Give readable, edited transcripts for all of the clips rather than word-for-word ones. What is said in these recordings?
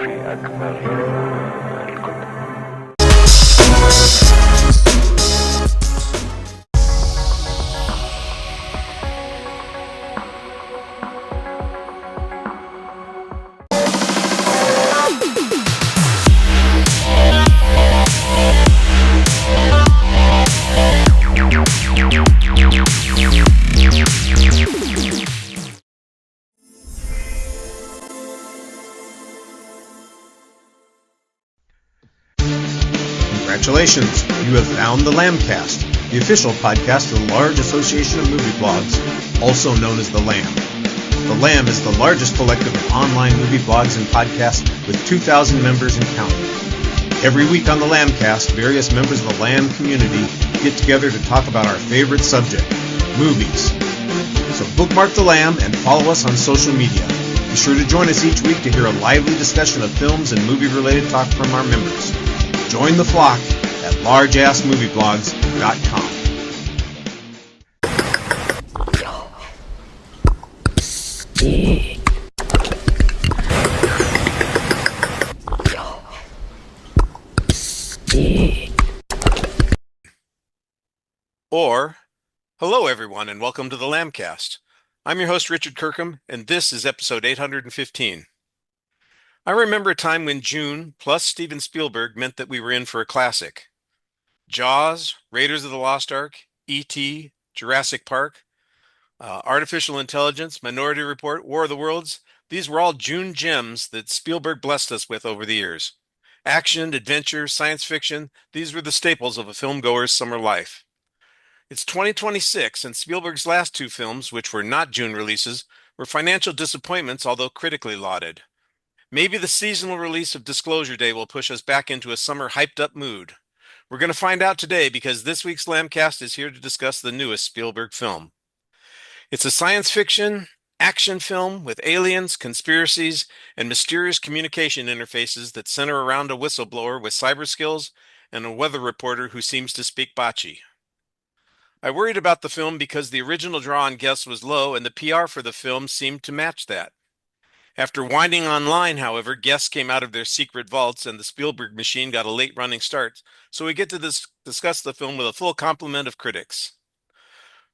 في أكبر الكتب. Congratulations, you have found the Lambcast, the official podcast of the large association of movie blogs, also known as the Lamb. The Lamb is the largest collective of online movie blogs and podcasts with 2,000 members and counting. Every week on the Lambcast, various members of the Lamb community get together to talk about our favorite subject, movies. So bookmark the Lamb and follow us on social media. Be sure to join us each week to hear a lively discussion of films and movie-related talk from our members. Join the flock at largeassmovieblogs.com. Or, hello everyone and welcome to the Lambcast. I'm your host Richard Kirkham and this is episode 815. I remember a time when June plus Steven Spielberg meant that we were in for a classic. Jaws, Raiders of the Lost Ark, E.T., Jurassic Park, Artificial Intelligence, Minority Report, War of the Worlds, these were all June gems that Spielberg blessed us with over the years. Action, adventure, science fiction, these were the staples of a filmgoer's summer life. It's 2026 and Spielberg's last two films, which were not June releases, were financial disappointments although critically lauded. Maybe the seasonal release of Disclosure Day will push us back into a summer hyped-up mood. We're going to find out today because this week's Lambcast is here to discuss the newest Spielberg film. It's a science fiction, action film with aliens, conspiracies, and mysterious communication interfaces that center around a whistleblower with cyber skills and a weather reporter who seems to speak Bocce. I worried about the film because the original draw on guests was low and the PR for the film seemed to match that. After winding online, however, guests came out of their secret vaults and the Spielberg machine got a late running start, so we get to discuss the film with a full complement of critics.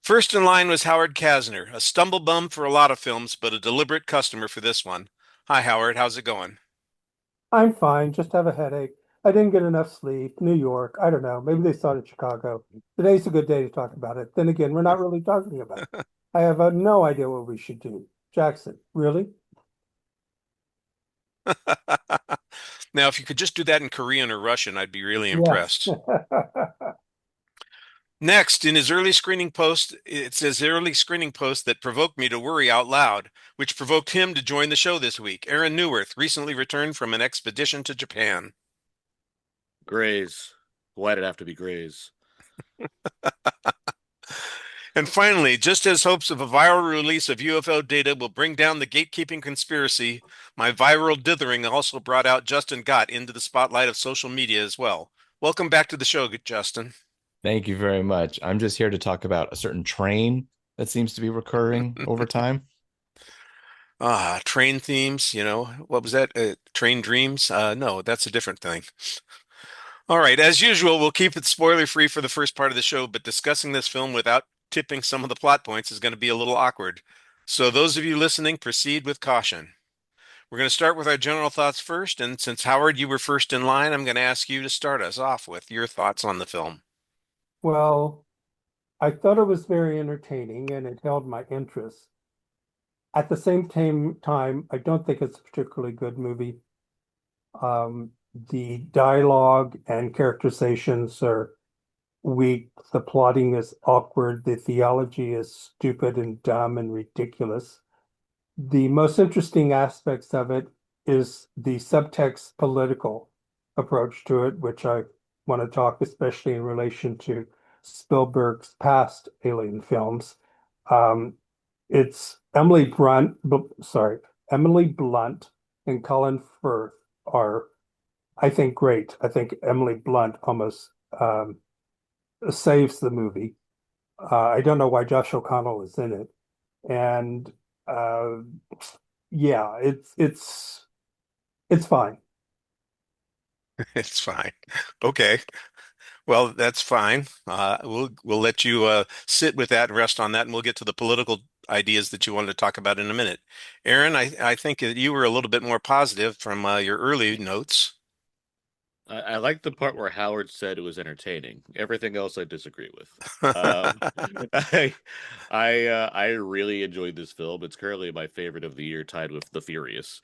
First in line was Howard Casner, a stumblebum for a lot of films, but a deliberate customer for this one. Hi, Howard. How's it going? I'm fine, just have a headache. I didn't get enough sleep. New York, I don't know. Maybe they saw it in Chicago. Today's a good day to talk about it. Then again, we're not really talking about it. I have no idea what we should do. Jackson, really? Now, if you could just do that in Korean or Russian, I'd be really Yes. impressed. Next, in his early screening post, it says early screening post that provoked me to worry out loud, which provoked him to join the show this week. Aaron Neuwirth recently returned from an expedition to Japan. Grays. Why did it have to be Grays? And finally, just as hopes of a viral release of UFO data will bring down the gatekeeping conspiracy, my viral dithering also brought out Justin Gott into the spotlight of social media as well. Welcome back to the show, Justin. Thank you very much. I'm just here to talk about a certain train that seems to be recurring over time. Train themes, what was that? Train dreams? No, that's a different thing. All right, as usual, we'll keep it spoiler-free for the first part of the show, but discussing this film without tipping some of the plot points is going to be a little awkward. So those of you listening, proceed with caution. We're going to start with our general thoughts first, and since Howard, you were first in line, I'm going to ask you to start us off with your thoughts on the film. Well, I thought it was very entertaining and it held my interest. At the same time, I don't think it's a particularly good movie. The dialogue and characterizations are weak. The plotting is awkward. The theology is stupid and dumb and ridiculous. The most interesting aspects of it is the subtext political approach to it, which I want to talk especially in relation to Spielberg's past alien films. It's Emily Blunt and Colin Firth are, I think, great. I think Emily Blunt almost saves the movie. I don't know why Josh O'Connell is in it, and yeah, it's It's fine. It's fine. Okay. Well, that's fine. We'll let you sit with that and rest on that, and we'll get to the political ideas that you wanted to talk about in a minute. Aaron, I think that you were a little bit more positive from your early notes. I like the part where Howard said it was entertaining. Everything else I disagree with. Um, I I really enjoyed this film. It's currently my favorite of the year, tied with The Furious.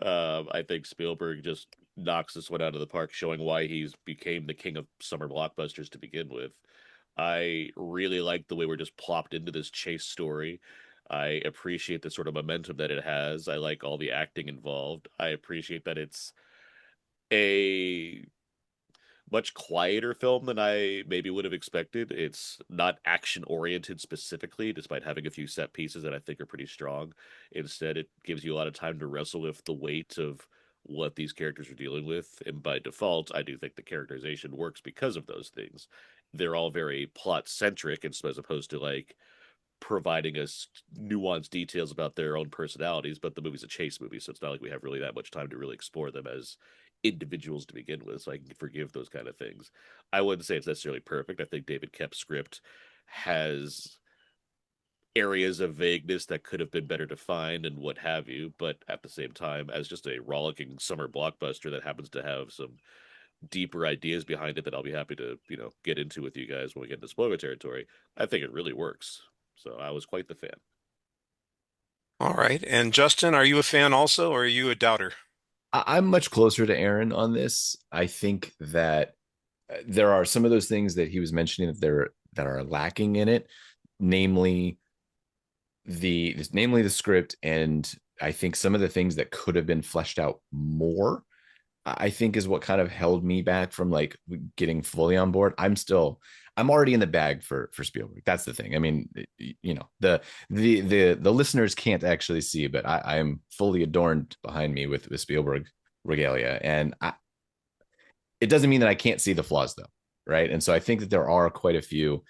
I think Spielberg just knocks this one out of the park, showing why he's became the king of summer blockbusters to begin with. I really like the way we're just plopped into this chase story. I appreciate the sort of momentum that it has. I like all the acting involved. I appreciate that it's a much quieter film than I maybe would have expected. It's not action oriented specifically, despite having a few set pieces that I think are pretty strong. Instead, it gives you a lot of time to wrestle with the weight of what these characters are dealing with. And by default, I do think the characterization works because of those things. They're all very plot centric, as opposed to like providing us nuanced details about their own personalities, but the movie's a chase movie, so it's not like we have really that much time to really explore them as individuals to begin with, so I can forgive those kind of things. I wouldn't say it's necessarily perfect. I think David Koepp's script has areas of vagueness that could have been better defined and what have you, but at the same time, as just a rollicking summer blockbuster that happens to have some deeper ideas behind it that I'll be happy to, get into with you guys when we get into spoiler territory, I think it really works. So I was quite the fan. All right. And Justin, are you a fan also, or are you a doubter? I'm much closer to Aaron on this. I think that there are some of those things that he was mentioning that are lacking in it, namely the script, and I think some of the things that could have been fleshed out more, I think is what kind of held me back from like getting fully on board. I'm already in the bag for Spielberg. That's the thing. I mean, the listeners can't actually see, but I'm fully adorned behind me with Spielberg regalia, and it doesn't mean that I can't see the flaws though, right? And so I think that there are quite a few,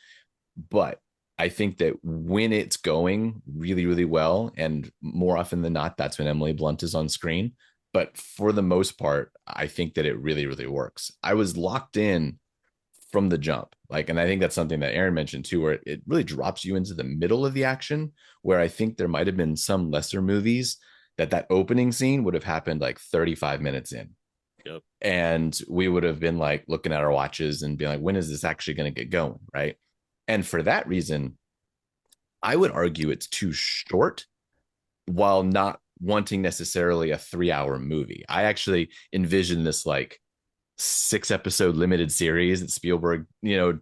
but I think that when it's going really, really well, and more often than not, that's when Emily Blunt is on screen. But for the most part, I think that it really, really works. I was locked in from the jump. Like, and I think that's something that Aaron mentioned too, where it really drops you into the middle of the action, where I think there might have been some lesser movies that opening scene would have happened like 35 minutes in. Yep. And we would have been like looking at our watches and being like, when is this actually going to get going? Right. And for that reason, I would argue it's too short while not wanting necessarily a 3 hour movie. I actually envision this like 6 episode limited series that Spielberg,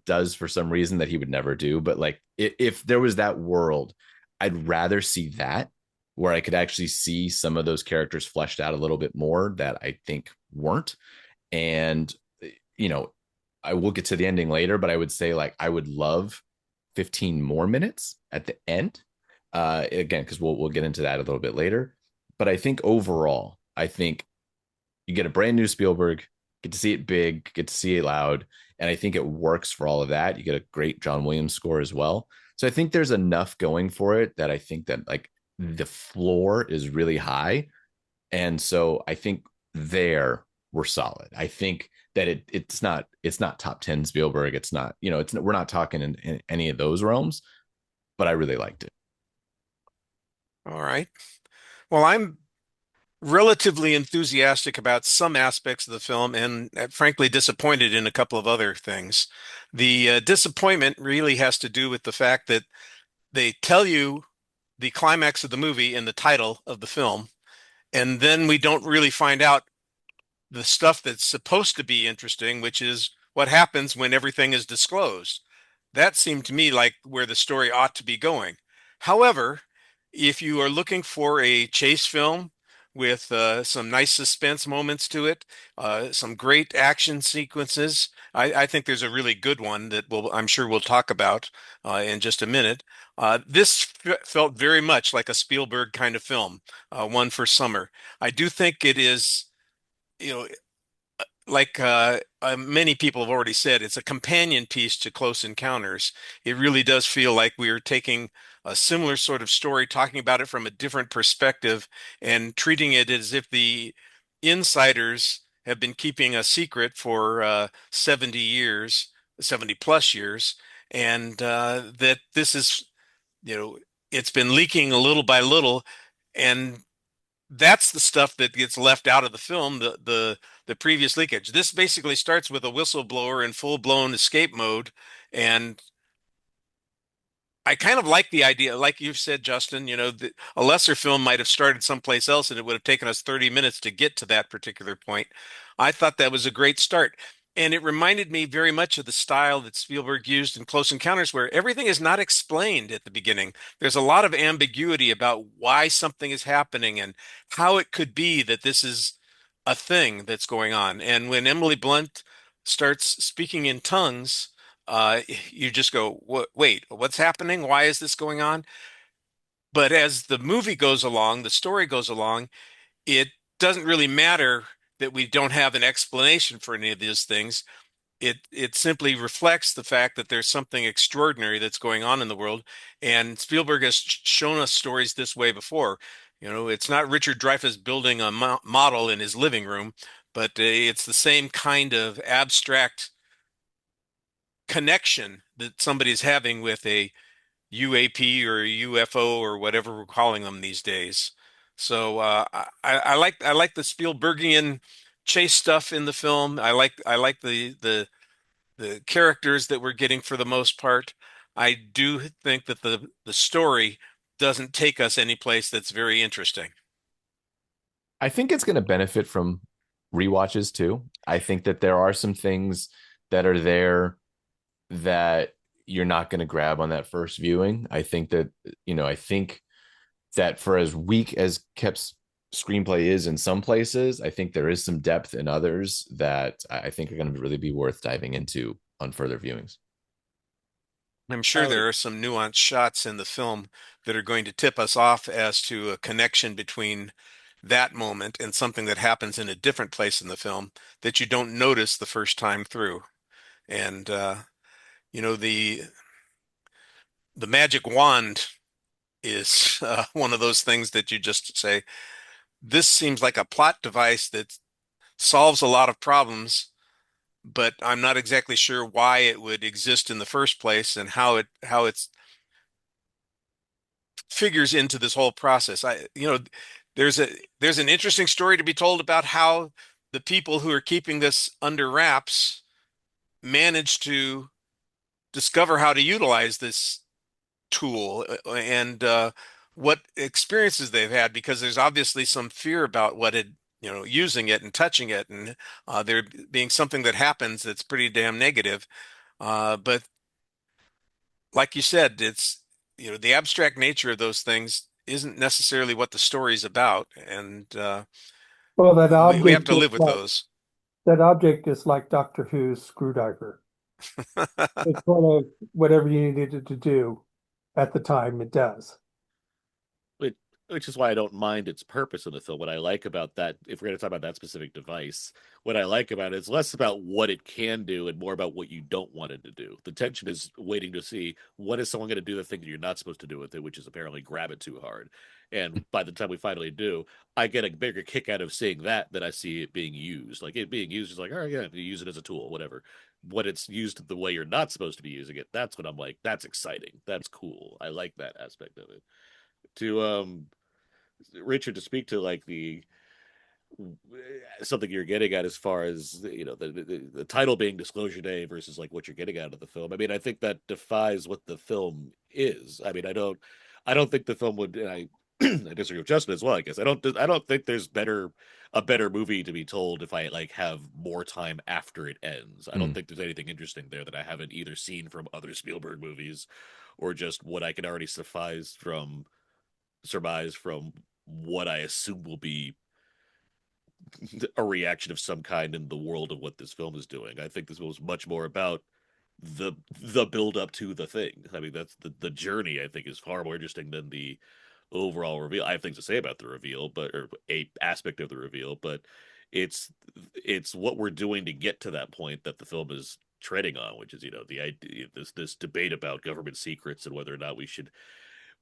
does for some reason that he would never do. But like if there was that world, I'd rather see that, where I could actually see some of those characters fleshed out a little bit more that I think weren't. And, you know, I will get to the ending later, but I would say like I would love 15 more minutes at the end. Again, because we'll get into that a little bit later. But I think overall, I think you get a brand new Spielberg, get to see it big, get to see it loud, and I think it works for all of that. You get a great John Williams score as well. So I think there's enough going for it that I think that like the floor is really high. And so I think there we're solid. I think that it's not top 10 Spielberg. It's not, we're not talking in any of those realms, but I really liked it. All right. Well, I'm relatively enthusiastic about some aspects of the film and frankly disappointed in a couple of other things. The disappointment really has to do with the fact that they tell you the climax of the movie in the title of the film, and then we don't really find out the stuff that's supposed to be interesting, which is what happens when everything is disclosed. That seemed to me like where the story ought to be going. However, if you are looking for a chase film with some nice suspense moments to it, some great action sequences, I think there's a really good one that I'm sure we'll talk about in just a minute. This felt very much like a Spielberg kind of film, one for summer. I do think it is, you know, like many people have already said, it's a companion piece to Close Encounters. It really does feel like we are taking a similar sort of story, talking about it from a different perspective, and treating it as if the insiders have been keeping a secret for 70 years, 70 plus years, and that this is, you know, it's been leaking a little by little, and that's the stuff that gets left out of the film, the previous leakage. This basically starts with a whistleblower in full-blown escape mode, and I kind of like the idea, like you've said, Justin, a lesser film might have started someplace else and it would have taken us 30 minutes to get to that particular point. I thought that was a great start. And it reminded me very much of the style that Spielberg used in Close Encounters, where everything is not explained at the beginning. There's a lot of ambiguity about why something is happening and how it could be that this is a thing that's going on. And when Emily Blunt starts speaking in tongues, you just go, wait, what's happening? Why is this going on? But as the movie goes along, the story goes along, it doesn't really matter that we don't have an explanation for any of these things. It simply reflects the fact that there's something extraordinary that's going on in the world. And Spielberg has shown us stories this way before. It's not Richard Dreyfuss building a model in his living room, but it's the same kind of abstract connection that somebody's having with a UAP or a UFO or whatever we're calling them these days. So I like the Spielbergian chase stuff in the film. I like the characters that we're getting for the most part. I do think that the story doesn't take us any place that's very interesting. I think it's going to benefit from rewatches too. I think that there are some things that are there that you're not going to grab on that first viewing. I think that for as weak as Kep's screenplay is in some places, I think there is some depth in others that I think are going to really be worth diving into on further viewings. I'm sure there are some nuanced shots in the film that are going to tip us off as to a connection between that moment and something that happens in a different place in the film that you don't notice the first time through. And the magic wand is one of those things that you just say, this seems like a plot device that solves a lot of problems, but I'm not exactly sure why it would exist in the first place and how it's figures into this whole process. There's an interesting story to be told about how the people who are keeping this under wraps managed to discover how to utilize this tool and what experiences they've had, because there's obviously some fear about using it and touching it, and there being something that happens that's pretty damn negative. But like you said, it's the abstract nature of those things isn't necessarily what the story's about, and Well, we have to live with those. that object is like Doctor Who's screwdriver. It's one of whatever you needed it to do at the time, it does. Which is why I don't mind its purpose in the film. What I like about that, if we're going to talk about that specific device, what I like about it is less about what it can do and more about what you don't want it to do. The tension is waiting to see, what is someone going to do the thing that you're not supposed to do with it, which is apparently grab it too hard. And by the time we finally do, I get a bigger kick out of seeing that than I see it being used. Like, it being used is like, all right, yeah, you use it as a tool, whatever. When it's used the way you're not supposed to be using it, that's when I'm like, that's exciting. That's cool. I like that aspect of it. To Richard, to speak to like the something you're getting at as far as the title being Disclosure Day versus like what you're getting out of the film. I mean, I think that defies what the film is. I mean, I don't think the film would. And I disagree with Justin as well. I guess I don't think there's a better movie to be told if I like have more time after it ends. I don't think there's anything interesting there that I haven't either seen from other Spielberg movies or just what I can already surmise from what I assume will be a reaction of some kind in the world of what this film is doing. I think this was much more about the build up to the thing. I mean, that's the journey. I think is far more interesting than the overall reveal. I have things to say about the reveal, or a aspect of the reveal, but it's what we're doing to get to that point that the film is treading on, which is the idea, this debate about government secrets and whether or not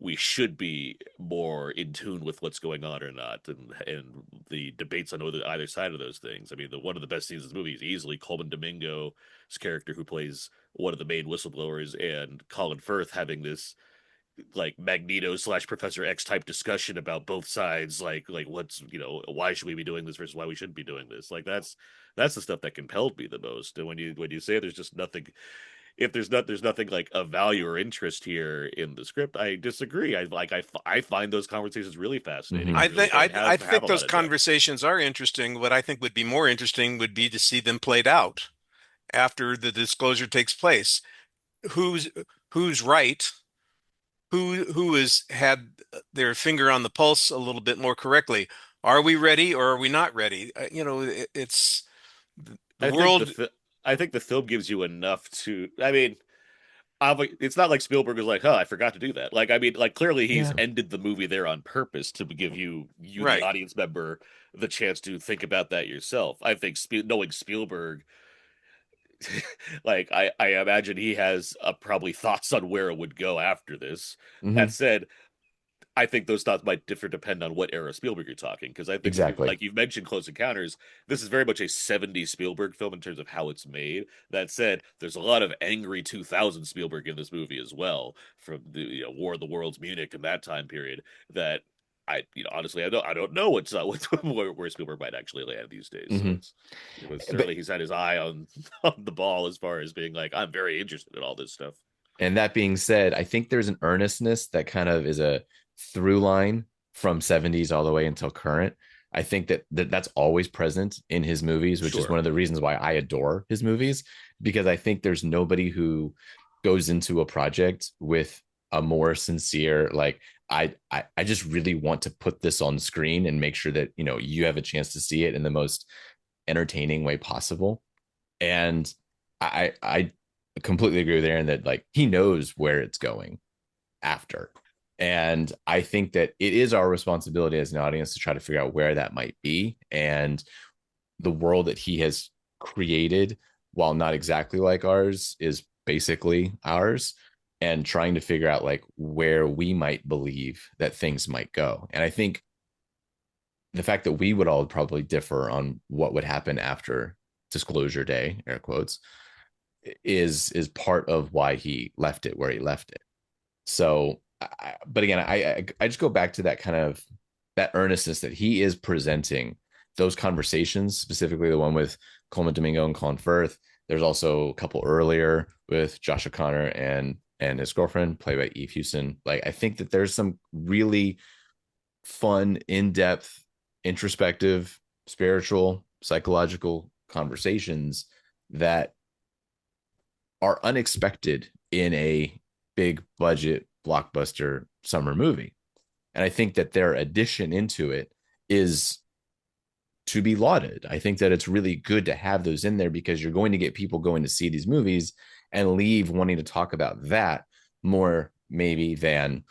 we should be more in tune with what's going on or not, and the debates on either side of those things. I mean, one of the best scenes in this movie is easily Coleman Domingo's character, who plays one of the main whistleblowers, and Colin Firth having this like Magneto / Professor X type discussion about both sides, like what's, why should we be doing this versus why we shouldn't be doing this. Like that's the stuff that compelled me the most. And when you say there's just nothing, if there's nothing like of value or interest here in the script, I disagree. I find those conversations really fascinating. Mhm. I and really think I, have I have think a lot those of depth. conversations are interesting. What I think would be more interesting would be to see them played out after the disclosure takes place. Who's who's right? Who has had their finger on the pulse a little bit more correctly? Are we ready or are we not ready? It's the I think world. the film gives you enough to. I mean, it's not like Spielberg was like, "Huh, I forgot to do that." Like, I mean, like clearly he's Yeah. ended the movie there on purpose to give you the Right. audience member, the chance to think about that yourself. I think knowing Spielberg, like I imagine he has probably thoughts on where it would go after this. That Hmm. said, I think those thoughts might differ depending on what era Spielberg you're talking. Because I think, Exactly. like you've mentioned, Close Encounters, this is very much a '70s Spielberg film in terms of how it's made. That said, there's a lot of angry 2000 Spielberg in this movie as well, from the War of the Worlds, Munich, and that time period. That honestly, I don't know where Spielberg might actually land these days. So Hmm. certainly he's had his eye on on the ball as far as being like, I'm very interested in all this stuff. And that being said, I think there's an earnestness that kind of is a through line from 70s all the way until current. I think that's always present in his movies, which is Sure. one of the reasons why I adore his movies, because I think there's nobody who goes into a project with a more sincere, like, I just really want to put this on screen and make sure that, you have a chance to see it in the most entertaining way possible. And I completely agree with Aaron that, like, he knows where it's going after. And I think that it is our responsibility as an audience to try to figure out where that might be. And the world that he has created, while not exactly like ours, is basically ours. And trying to figure out like where we might believe that things might go. And I think the fact that we would all probably differ on what would happen after disclosure day, air quotes, is part of why he left it where he left it. So, but again, I just go back to that kind of that earnestness that he is presenting those conversations, specifically the one with Coleman Domingo and Colin Firth. There's also a couple earlier with Josh O'Connor and his girlfriend, played by Eve Hewson. Like, I think that there's some really fun, in-depth, introspective, spiritual, psychological conversations that are unexpected in a big budget blockbuster summer movie. And I think that their addition into it is to be lauded. I think that it's really good to have those in there, because you're going to get people going to see these movies and leave wanting to talk about that more maybe than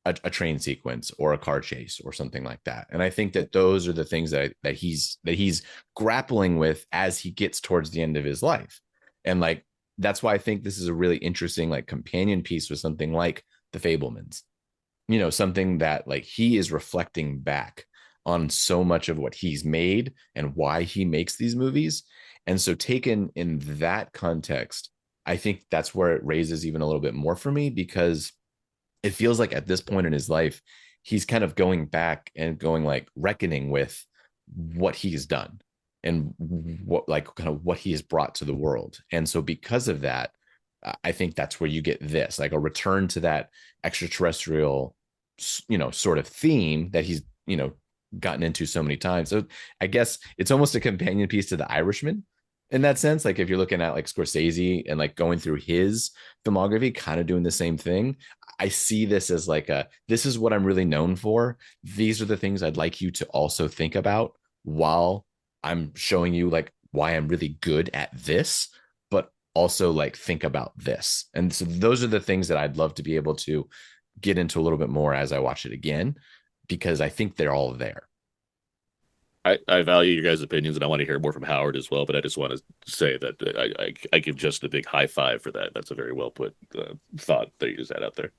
a train sequence or a car chase or something like that. And I think that those are the things that he's grappling with as he gets towards the end of his life. And like, that's why I think this is a really interesting like companion piece with something like The Fabelmans. Something that like he is reflecting back on so much of what he's made and why he makes these movies. And so taken in that context, I think that's where it raises even a little bit more for me, because it feels like at this point in his life, he's kind of going back and going like reckoning with what he's done and what like kind of what he has brought to the world. And so because of that, I think that's where you get this, like a return to that extraterrestrial, sort of theme that he's, gotten into so many times. So I guess it's almost a companion piece to The Irishman in that sense. Like if you're looking at like Scorsese and like going through his filmography, kind of doing the same thing. I see this as like this is what I'm really known for. These are the things I'd like you to also think about while I'm showing you like why I'm really good at this, but also like think about this. And so those are the things that I'd love to be able to get into a little bit more as I watch it again, because I think they're all there. I value your guys' opinions, and I want to hear more from Howard as well. But I just want to say that I give just a big high five for that. That's a very well put thought that you just had out there.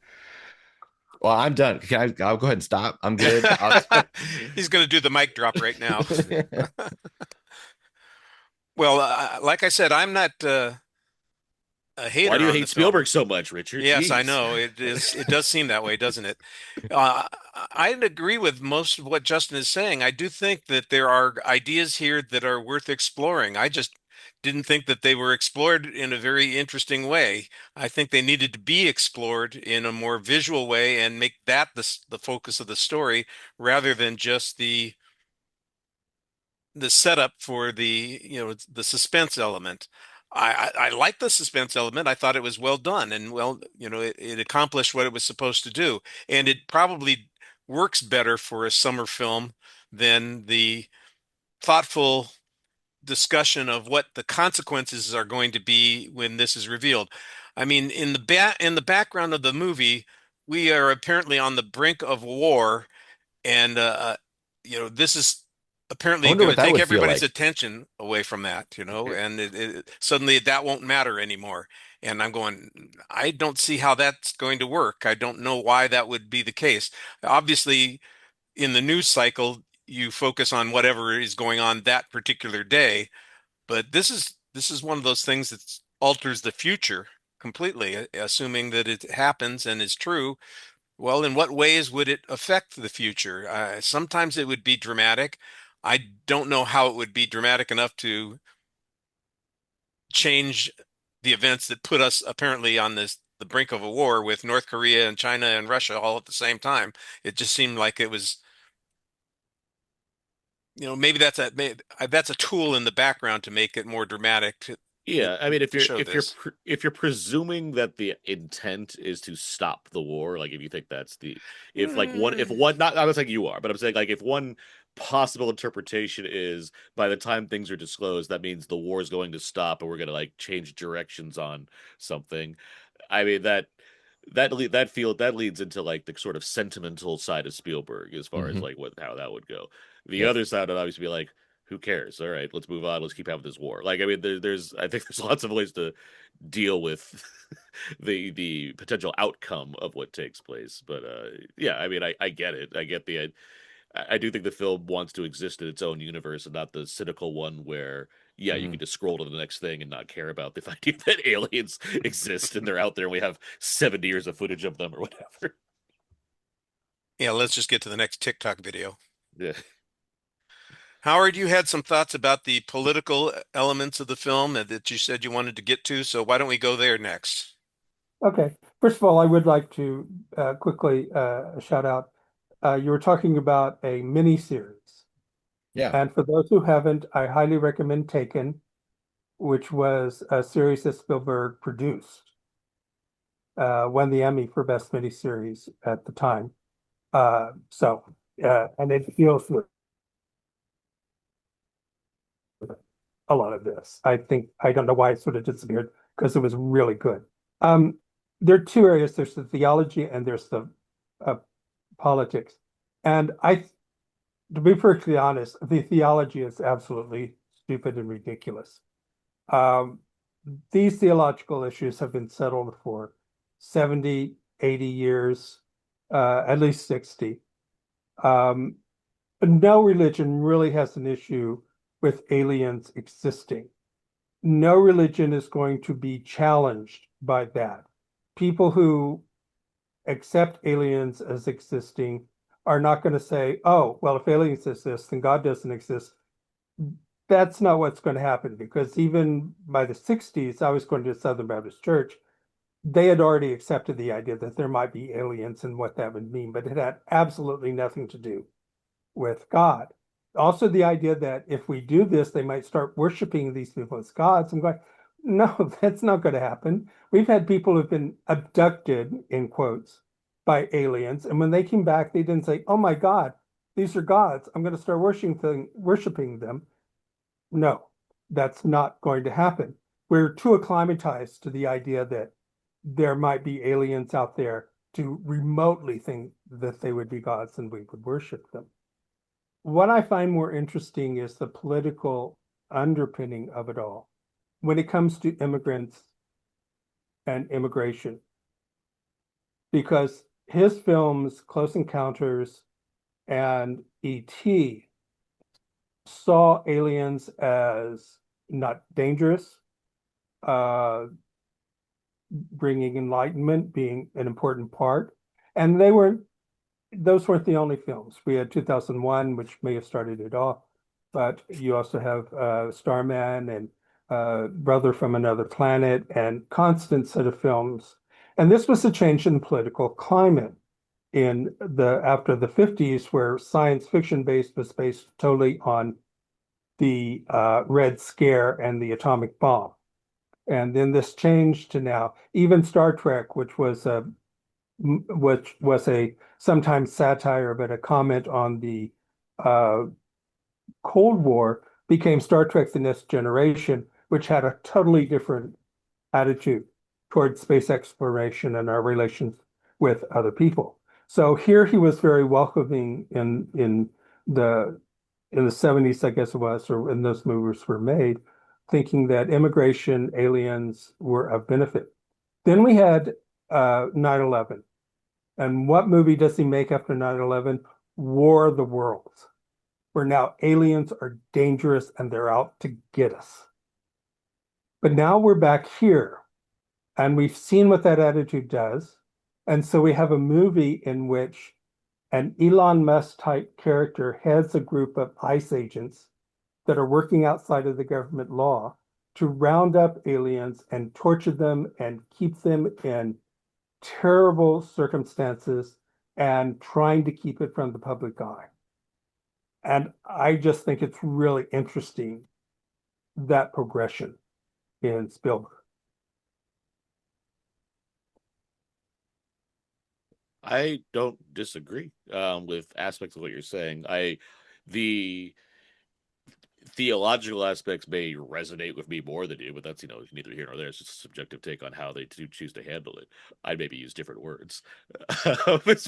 Well, I'm done. I'll go ahead and stop. I'm good. He's going to do the mic drop right now. Well, like I said, I'm not a Why hater do you on the hate film. Spielberg so much, Richard? Yes, I Jeez. know it is. It does seem that way, doesn't it? I'd agree with most of what Justin is saying. I do think that there are ideas here that are worth exploring. I just didn't think that they were explored in a very interesting way. I think they needed to be explored in a more visual way and make that the focus of the story rather than just the setup for the suspense element. I like the suspense element. I thought it was well done and well, it accomplished what it was supposed to do. And it probably works better for a summer film than the thoughtful discussion of what the consequences are going to be when this is revealed. I mean, in the background of the movie, we are apparently on the brink of war, and this is I apparently wonder going to what that take would feel everybody's like. attention away from that, and suddenly that won't matter anymore. And I'm going, I don't see how that's going to work. I don't know why that would be the case. Obviously, in the news cycle, you focus on whatever is going on that particular day, but this is one of those things that alters the future completely, assuming that it happens and is true. Well, in what ways would it affect the future? Sometimes it would be dramatic. I don't know how it would be dramatic enough to change the events that put us apparently on the brink of a war with North Korea and China and Russia all at the same time. It just seemed like it was, maybe that's a tool in the background to make it more dramatic Yeah, I mean, if to you're show this. if you're presuming that the intent is to stop the war, like if you think that's the if Mm, one not I'm not saying you are, but I'm saying like if one possible interpretation is by the time things are disclosed, that means the war is going to stop and we're going to like change directions on something. I mean that leads into like the sort of sentimental side of Spielberg as far as Hmm. like what how that would go. The Yes. other side would obviously be like, who cares? All right, let's move on. Let's keep having this war. Like, I mean, there's I think there's lots of ways to deal with the potential outcome of what takes place. But yeah, I mean, I get it. I get I do think the film wants to exist in its own universe and not the cynical one where yeah, you can Hmm. just scroll to the next thing and not care about the idea that aliens exist and they're out there and we have 70 years of footage of them or whatever. yeah, let's just get to the next TikTok video. Yeah. Howard, you had some thoughts about the political elements of the film that you said you wanted to get to, so why don't we go there next? Okay. First of all, I would like to quickly shout out. You were talking about a mini series, Yeah. and for those who haven't, I highly recommend Taken, which was a series that Spielberg produced. Won the Emmy for Best Miniseries at the time. And it deals with a lot of this. I don't know why it sort of disappeared because it was really good. Um, there are two areas. There's the theology and there's the uh, politics. And to be perfectly honest, the theology is absolutely stupid and ridiculous. Um, these theological issues have been settled for 70, 80 years, at least 60. Um, no religion really has an issue with aliens existing. No religion is going to be challenged by that. People who accept aliens as existing are not going to say, oh, well, if aliens exist, then God doesn't exist. That's not what's going to happen because even by the 60s, I was going to Southern Baptist Church. They had already accepted the idea that there might be aliens and what that would mean, but it had absolutely nothing to do with God. Also, the idea that if we do this, they might start worshiping these people as gods. I'm going, no, that's not going to happen. We've had people who've been abducted, in quotes, by aliens. And when they came back, they didn't say, oh my God, these are gods. I'm going to start worshiping them. No, that's not going to happen. We're too acclimatized to the idea that there might be aliens out there to remotely think that they would be gods and we would worship them. What I find more interesting is the political underpinning of it all when it comes to immigrants and immigration. Because his films, Close Encounters and E.T., saw aliens as not dangerous, uh, bringing enlightenment being an important part. And those weren't the only films. We had 2001, which may have started it off, but you also have Starman and Brother from Another Planet and constant set of films. And this was a change in the political climate after the 50s, where science fiction was based totally on the Red Scare and the atomic bomb. And then this changed to now even Star Trek, which was a sometimes satire, but a comment on the uh, Cold War, became Star Trek: The Next Generation, which had a totally different attitude towards space exploration and our relations with other people. So here he was very welcoming the in the 70s, I guess it was, or when those movies were made, thinking that immigration, aliens were of benefit. Then we had 9/11. And what movie does he make after 9/11? War of the Worlds, where now aliens are dangerous and they're out to get us. But now we're back here, and we've seen what that attitude does. And so we have a movie in which an Elon Musk type character heads a group of ICE agents that are working outside of the government law to round up aliens and torture them and keep them in terrible circumstances and trying to keep it from the public eye. And I just think it's really interesting, that progression in Spielberg. I don't disagree with aspects of what you're saying. The theological aspects may resonate with me more than you, but that's, neither here nor there. It's just a subjective take on how they do choose to handle it. I'd maybe use different words as opposed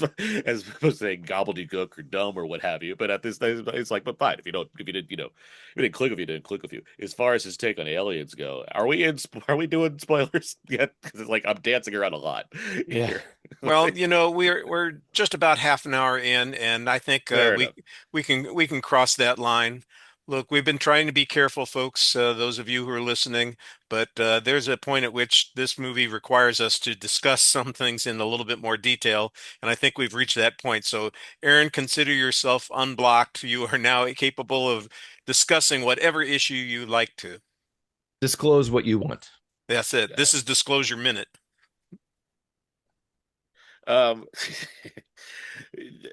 to saying gobbledygook or dumb or what have you. But at this time, it's like, but fine, if you didn't click with you, didn't click with you. As far as his take on aliens go, are we doing spoilers yet? Because it's like I'm dancing around a lot here. Well, we're just about half an hour in, and I think Fair enough. we can cross that line. Look, we've been trying to be careful, folks, those of you who are listening, but there's a point at which this movie requires us to discuss some things in a little bit more detail, and I think we've reached that point. So, Aaron, consider yourself unblocked. You are now capable of discussing whatever issue you like to. Disclose what you want. That's it. This is Disclosure Minute.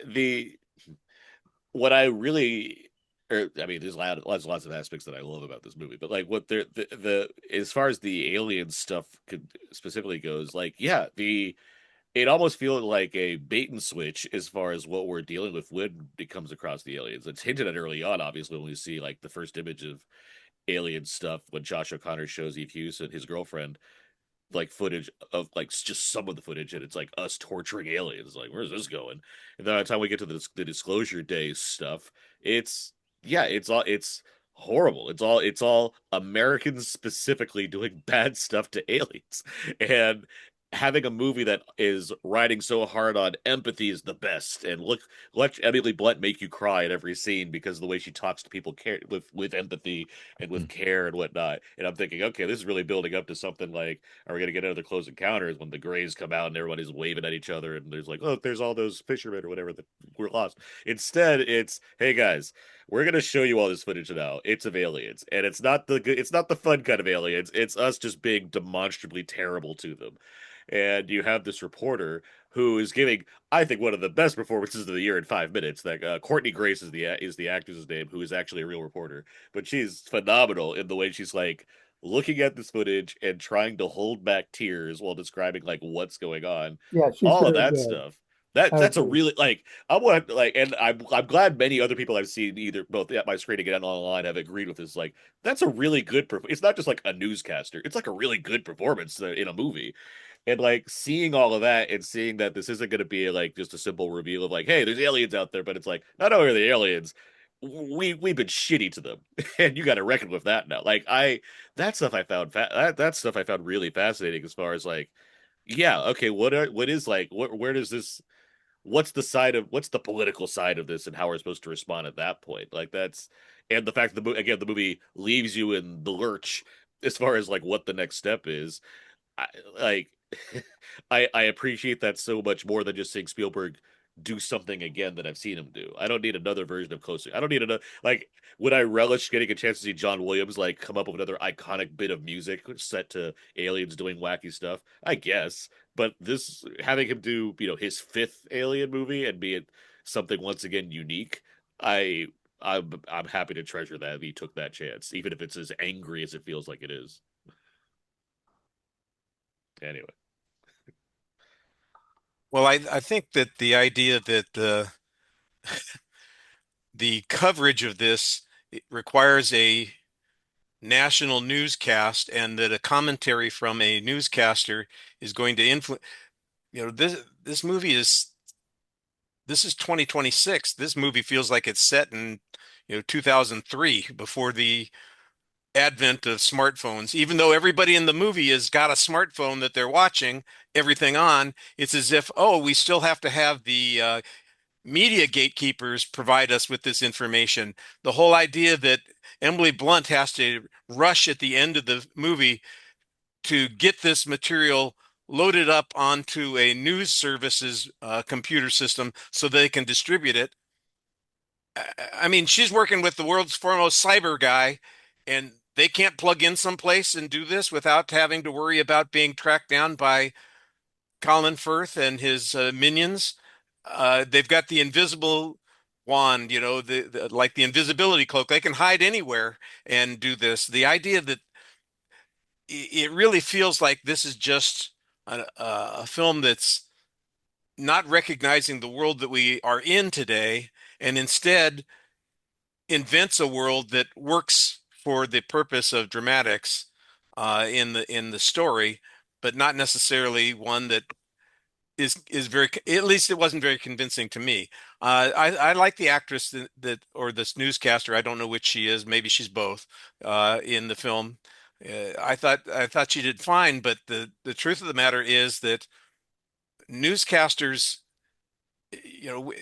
The what I really I mean, there's lots of aspects that I love about this movie, but like what the as far as the alien stuff specifically goes, like it almost feels like a bait and switch as far as what we're dealing with when it comes across the aliens. It's hinted at early on, obviously, when we see like the first image of alien stuff when Josh O'Connor shows Eve Hughes and his girlfriend like footage of like just some of the footage, and it's like us torturing aliens. Like, where's this going? And then by the time we get to the Disclosure Day stuff, it's it's horrible. It's all Americans specifically doing bad stuff to aliens, and having a movie that is riding so hard on empathy is the best. And let Emily Blunt make you cry at every scene because of the way she talks to people with empathy and with care and whatnot. And I'm thinking, okay, this is really building up to something like, are we going to get another Close Encounters when the Greys come out and everybody's waving at each other and there's like, look, there's all those fishermen or whatever that were lost. Instead, it's, hey guys, we're gonna show you all this footage now. It's of aliens, and it's not the fun kind of aliens. It's us just being demonstrably terrible to them. And you have this reporter who is giving, I think, one of the best performances of the year in 5 minutes. That Courtney Grace is the actress' name, who is actually a real reporter, but she's phenomenal in the way she's like looking at this footage and trying to hold back tears while describing like what's going on, Yeah, she's all of very that good. stuff. I That's a agree. really like I want like, and I'm glad many other people I've seen either both at my screen and get online have agreed with this. Like, that's a really good. It's not just like a newscaster. It's like a really good performance in a movie. And like seeing all of that and seeing that this isn't going to be like just a simple reveal of like, hey, there's aliens out there, but it's like, not only are the aliens, we've been shitty to them, and you got to reckon with that now. Like that stuff I found that stuff I found really fascinating as far as like, yeah, okay, what is like where does this what's the political side of this, and how we're supposed to respond at that point? Like and the fact that the movie leaves you in the lurch as far as like what the next step is. I, like I appreciate that so much more than just seeing Spielberg do something again that I've seen him do. I don't need another version of Closer. I don't need another like would I relish getting a chance to see John Williams like come up with another iconic bit of music set to aliens doing wacky stuff? I guess. But this having him do, his fifth Alien movie and be it something once again unique, I I'm happy to treasure that he took that chance, even if it's as angry as it feels like it is. Anyway. Well, I think that the idea that the coverage of this requires a national newscast and that a commentary from a newscaster is going to influence, this movie this is 2026. This movie feels like it's set in, 2003 before the advent of smartphones. Even though everybody in the movie has got a smartphone that they're watching everything on, it's as if, oh, we still have to have the media gatekeepers provide us with this information. The whole idea that Emily Blunt has to rush at the end of the movie to get this material loaded up onto a news services computer system so they can distribute it. I mean, she's working with the world's foremost cyber guy, and they can't plug in someplace and do this without having to worry about being tracked down by Colin Firth and his minions. They've got the invisible wand, like the invisibility cloak. They can hide anywhere and do this. The idea that it really feels like this is just a film that's not recognizing the world that we are in today, and instead invents a world that works for the purpose of dramatics in the story, but not necessarily one that is very, at least it wasn't very convincing to me. I like the actress that or this newscaster. I don't know which she is. Maybe she's both in the film. I thought she did fine, but the truth of the matter is that newscasters, you know,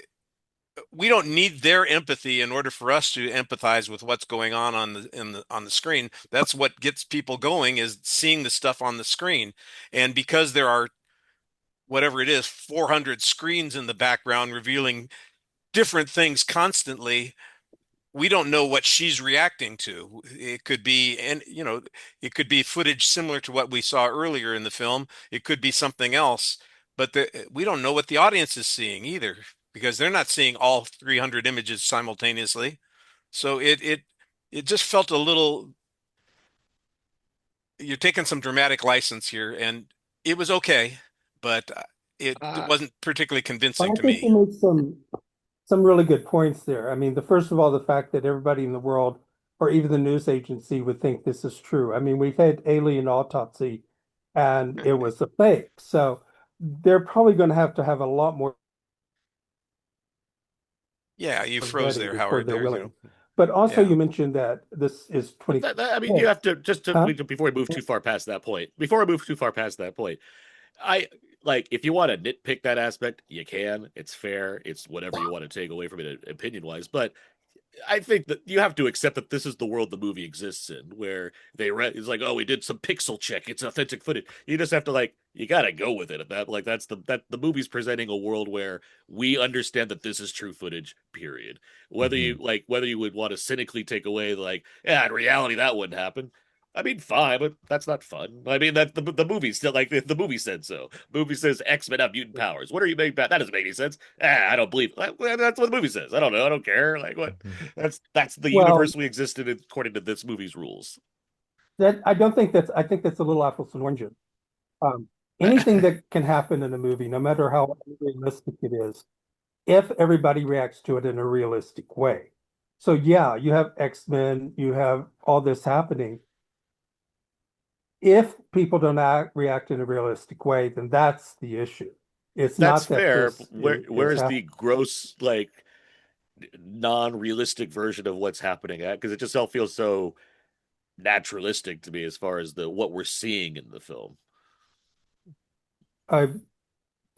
we don't need their empathy in order for us to empathize with what's going on the screen. That's what gets people going, is seeing the stuff on the screen. And because there are whatever it is, 400 screens in the background revealing different things constantly, we don't know what she's reacting to. It could be, and it could be footage similar to what we saw earlier in the film. It could be something else, but we don't know what the audience is seeing either, because they're not seeing all 300 images simultaneously. So it just felt a little, you're taking some dramatic license here, and it was okay, but it Uh, wasn't particularly convincing I to think me. you made some really good points there. I mean, the first of all, the fact that everybody in the world, or even the news agency, would think this is true. I mean, we've had alien autopsy, and it was a fake. So they're probably going to have a lot more Yeah, you froze vetting there, before Howard. they're There, willing. But also, yeah. you mentioned that this is But 20. I mean, you Oh, have to huh? before we move too far past that point. Before I move too far past that point, I like if you want to nitpick that aspect, you can. It's fair. It's whatever you want to take away from it, opinion wise. But I think that you have to accept that this is the world the movie exists in, where it's like, oh, we did some pixel check, it's authentic footage. You just have to you gotta go with it. At that, that's the movie's presenting a world where we understand that this is true footage. Period. mhm. Whether you would want to cynically take away yeah, in reality that wouldn't happen. I mean, fine, but that's not fun. I mean, that the movie still the movie said so. Movie says X-Men have mutant powers. What are you making bad? That doesn't make any sense. I don't believe. Well, that's what the movie says. I don't know. I don't care. Like what? That's the Well, universe we exist in according to this movie's rules. that I don't think that's. I think that's a little apples and oranges. Um, Anything that can happen in a movie, no matter how realistic it is, if everybody reacts to it in a realistic way. So yeah, you have X-Men, you have all this happening. If people don't react in a realistic way, then that's the issue. It's That's not that fair. this Where is is the happening. gross non-realistic version of what's happening at? Because it just all feels so naturalistic to me as far as the what we're seeing in the film. I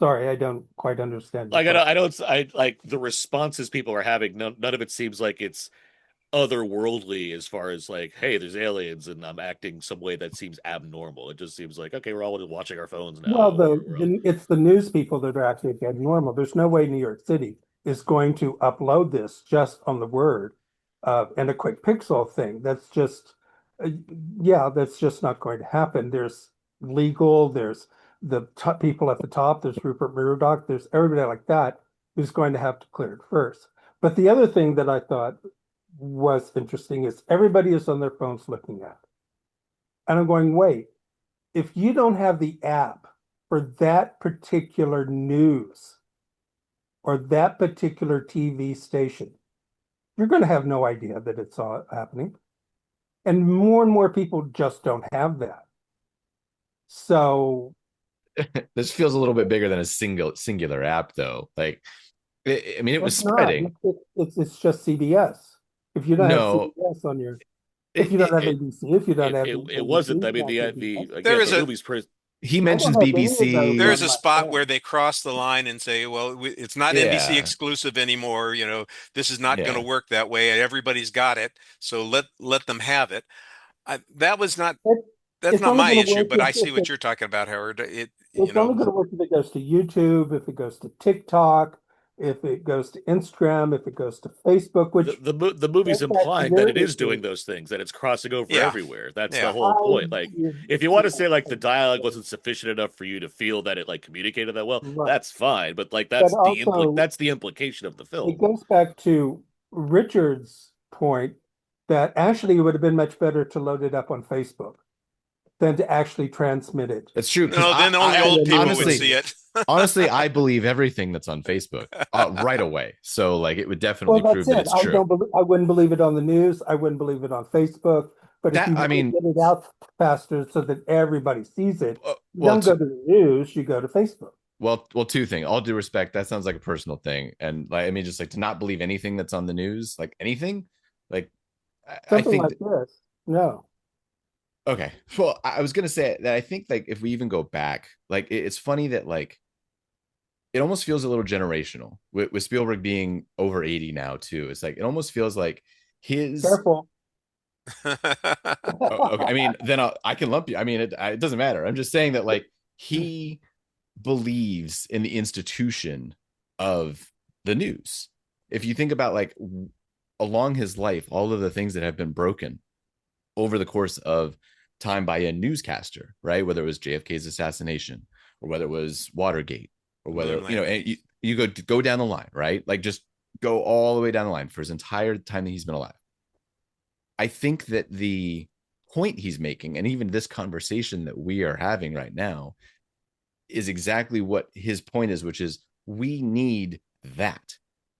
Sorry, I don't quite understand your Like question. I like the responses people are having. None of it seems like it's otherworldly as far as like, hey, there's aliens and I'm acting some way that seems abnormal. It just seems like, okay, we're all just watching our phones now, Well, or we're all... it's the news people that are actually getting normal. There's no way New York City is going to upload this just on the word and a quick pixel thing. That's just, uh, yeah, that's just not going to happen. There's legal, there's the top people at the top, there's Rupert Murdoch, there's everybody like that who's going to have to clear it first. But the other thing that I thought was interesting is everybody is on their phones looking at. And I'm going, wait, if you don't have the app for that particular news or that particular TV station, you're going to have no idea that it's all happening. And more people just don't have that. So This feels a little bit bigger than a singular app, though. Like, I mean, it was it's not. spreading. It's just CBS. If you don't have No, CBS on your, if it, you don't have it, ABC, if you don't have it wasn't. ABC, I mean, not the CBS. There again, is the a movie's pretty... he I don't mentions have any of those there's on a BBC. my spot where phone. they cross the line and say, well, it's not NBC Yeah, exclusive anymore. This is not going to yeah. work that way. Everybody's got it, so let them have it. That was not It, that's it's not only my going to issue, work but I see if what you're talking about, Howard. it's only going to work if it goes to YouTube, if it goes to TikTok, if it goes to Instagram, if it goes to Facebook, which the movie's goes back to implying that your it is issue. doing those things, that it's crossing over Yeah, everywhere. That's the yeah. whole I, point. Like, if you want to say like the dialogue wasn't sufficient enough for you to feel that it like communicated that well, right. that's fine. But like But also, that's the implication of the it film. goes back to Richard's point that actually it would have been much better to load it up on Facebook than to actually transmit it That's true. Because No, then only I to old the people would honestly, see news. it. honestly, I believe everything that's on Facebook right away. So like, it would Well, definitely prove that's that it. it's true. I wouldn't believe it on the news. I wouldn't believe it on Facebook. But if That you I want mean, to get it out faster so that everybody sees it, you well, don't go to the news, you go to Facebook. two things. All due respect, that sounds like a personal thing, and like, I mean, just like to not believe anything that's on the news, like anything, like I Something think like this. No. okay. Well, I was gonna say that I think like if we even go back, like it's funny that like it almost feels a little generational with Spielberg being over 80 now too. It's like it almost feels like his. Careful. Okay, I mean, then I can lump you. I mean, it doesn't matter. I'm just saying that like he believes in the institution of the news. If you think about like along his life, all of the things that have been broken over the course of time by a newscaster, right? Whether it was JFK's assassination or whether it was Watergate or whether, you go down the line, right? Like just go all the way down the line for his entire time that he's been alive. I think that the point he's making, and even this conversation that we are having right now, is exactly what his point is, which is we need that.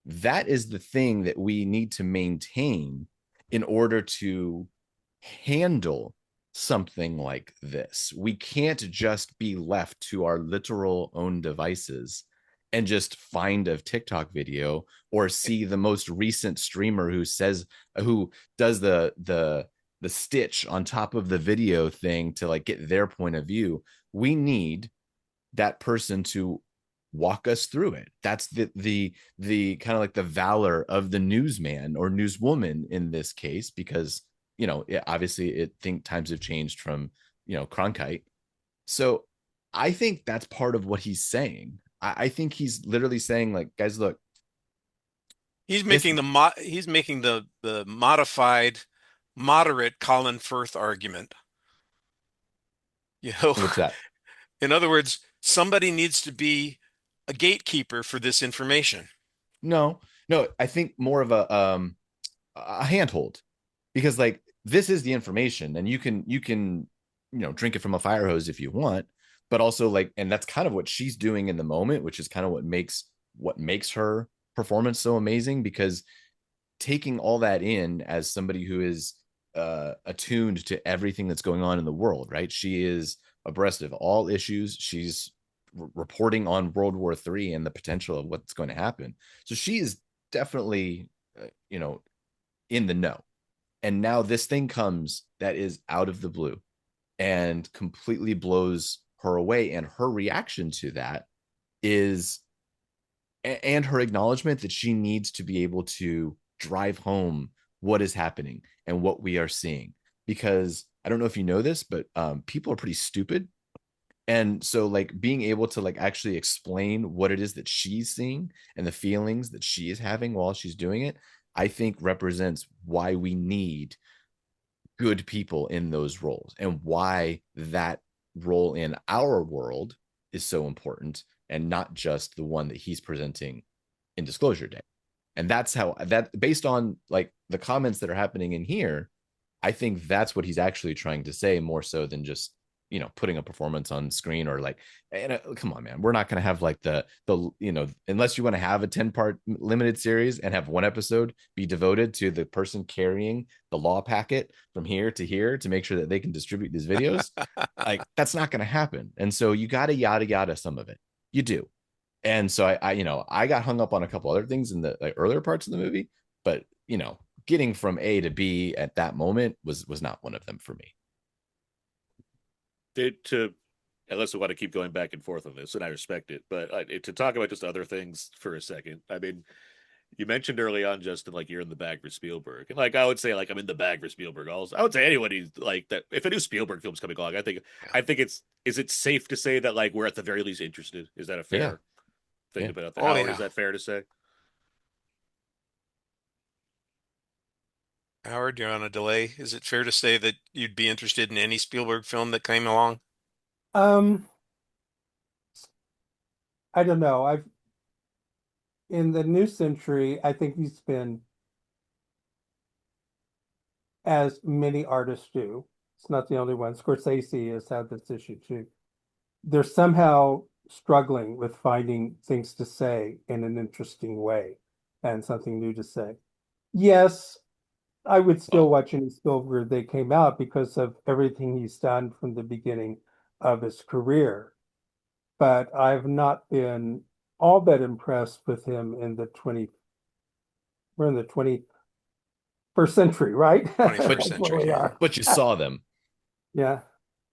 That is the thing that we need to maintain in order to handle something like this. We can't just be left to our literal own devices and just find a TikTok video or see the most recent streamer who does the stitch on top of the video thing to like get their point of view. We need that person to walk us through it. That's the kind of like the valor of the newsman or newswoman in this case, because obviously think times have changed from Cronkite. So I think that's part of what he's saying. I think he's literally saying like, guys, look, He's making the modified, moderate Colin Firth argument. What's that? In other words, somebody needs to be a gatekeeper for this information. No, I think more of a handhold, because like this is the information, and you can drink it from a fire hose if you want, but also like, and that's kind of what she's doing in the moment, which is kind of what makes her performance so amazing, because taking all that in as somebody who is attuned to everything that's going on in the world, right? She is abreast of all issues. She's reporting on World War III and the potential of what's going to happen. So she is definitely, in the know. And now this thing comes that is out of the blue and completely blows her away. And her reaction to that is, and her acknowledgement that she needs to be able to drive home what is happening and what we are seeing. Because I don't know if you know this, but people are pretty stupid. And so like being able to like actually explain what it is that she's seeing and the feelings that she is having while she's doing it, I think represents why we need good people in those roles and why that role in our world is so important and not just the one that he's presenting in Disclosure Day. And that's how that, based on like the comments that are happening in here, I think that's what he's actually trying to say more so than just, you know, putting a performance on screen or like, and come on, man, we're not going to have like the, you know, unless you want to have a 10-part limited series and have one episode be devoted to the person carrying the law packet from here to make sure that they can distribute these videos. Like that's not going to happen. And so you got to yada yada some of it. You do. And so I, you know, I got hung up on a couple other things in the like earlier parts of the movie, but you know, getting from A to B at that moment was not one of them for me. Unless we want to keep going back and forth on this, and I respect it, but to talk about just other things for a second, I mean, you mentioned early on, Justin, like you're in the bag for Spielberg, and like I would say, like I'm in the bag for Spielberg. Also, I would say anybody like that. If a new Spielberg film's coming along, I think it's is it safe to say that like we're at the very least interested? Is that a fair thing to put out there? Howard, is that fair to say? Howard, you're on a delay. Is it fair to say that you'd be interested in any Spielberg film that came along? I don't know. In the new century, I think he's been, as many artists do, it's not the only one. Scorsese has had this issue too. They're somehow struggling with finding things to say in an interesting way and something new to say. Yes, I would still watch any Spielberg they came out because of everything he's done from the beginning of his career. But I've not been all that impressed with him in we're in the 21st century, right? 21st century, yeah. But you saw them. Yeah.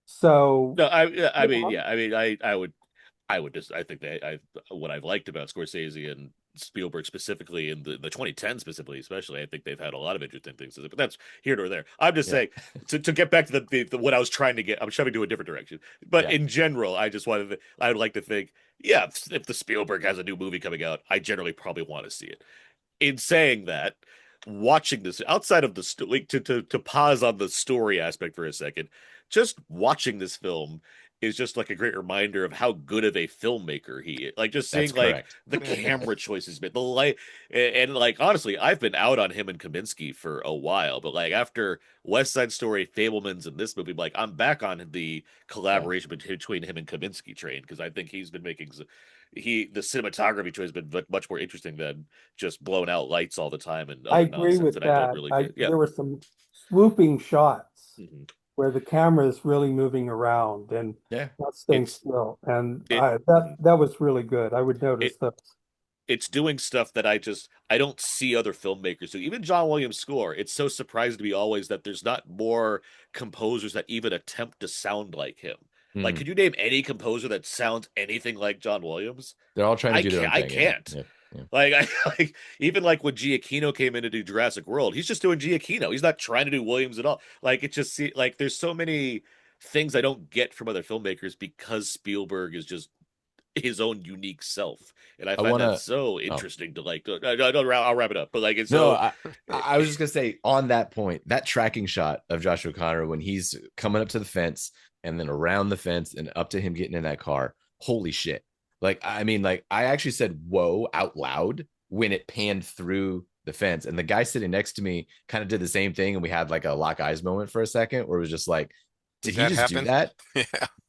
So No, I mean, yeah, I mean, I would just, I think that what I've liked about Scorsese and Spielberg specifically, in the 2010 specifically, especially, I think they've had a lot of interesting things. But that's here nor there. I'm just saying to get back to the what I was trying to get. I'm trying to do a different direction. But in general, I would like to think, yeah, if the Spielberg has a new movie coming out, I generally probably want to see it. In saying that, watching this outside of the like to pause on the story aspect for a second, just watching this film is just like a great reminder of how good of a filmmaker he is. Like just seeing like the camera choices, the light, and like honestly, I've been out on him and Kaminsky for a while, but like after West Side Story, Fablemans, and this movie, like I'm back on the collaboration between him and Kaminsky train because I think he's been making the cinematography choice has been much more interesting than just blown out lights all the time and I other agree nonsense with that that. I don't really get. Yeah. There were some swooping shots Mhm. where the camera is really moving around and not staying still. And Mhm. that was really good. I would notice those. It's doing stuff that I don't see other filmmakers do. Even John Williams' score, it's so surprising to me always that there's not more composers that even attempt to sound like him. Like, could you name any composer that sounds anything like John Williams? They're all trying to do their own thing. I can't. Yeah. Like even like when Giacchino came in to do Jurassic World, he's just doing Giacchino. He's not trying to do Williams at all. Like it just like there's so many things I don't get from other filmmakers because Spielberg is just his own unique self, and I find that so interesting to like. I'll wrap it up, but like it's I was just gonna say on that point, that tracking shot of Josh O'Connor when he's coming up to the fence and then around the fence and up to him getting in that car. Holy shit! Like I mean, like I actually said "whoa" out loud when it panned through the fence, and the guy sitting next to me kind of did the same thing, and we had like a lock eyes moment for a second where it was just like, did he just do that?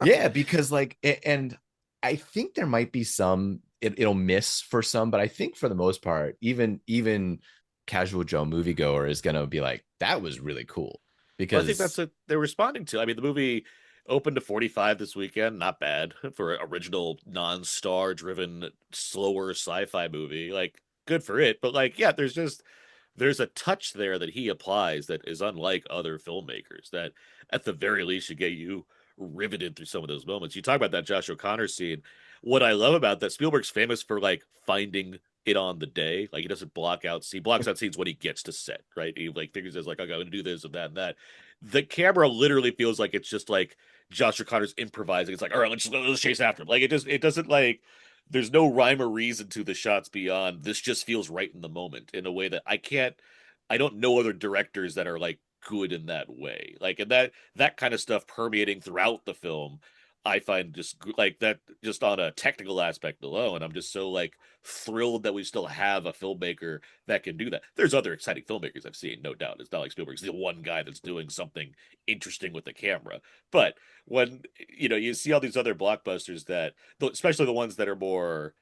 Yeah, because like and. I think there might be some it'll miss for some, but I think for the most part, even casual Joe moviegoer is gonna be like, that was really cool. Because I think that's what they're responding to. I mean, the movie opened to 45 this weekend, not bad for an original non-star driven, slower sci-fi movie. Like, good for it. But like, yeah, there's a touch there that he applies that is unlike other filmmakers that at the very least should get you riveted through some of those moments. You talk about that Josh O'Connor scene. what I love about that, Spielberg's famous for like finding it on the day. Like he doesn't blocks out scenes when he gets to set, right? He like figures it's like, okay, I'm gonna do this and that and that. The camera literally feels like it's just like Josh O'Connor's improvising. It's like, all right, let's chase after him. Like it doesn't like there's no rhyme or reason to the shots beyond this just feels right in the moment in a way that I don't know other directors that are like good in that way. Like and that kind of stuff permeating throughout the film I find just like that just on a technical aspect alone. I'm just so like thrilled that we still have a filmmaker that can do that. There's other exciting filmmakers I've seen, no doubt. It's not like Spielberg's the one guy that's doing something interesting with the camera. But when you see all these other blockbusters that, especially the ones that are more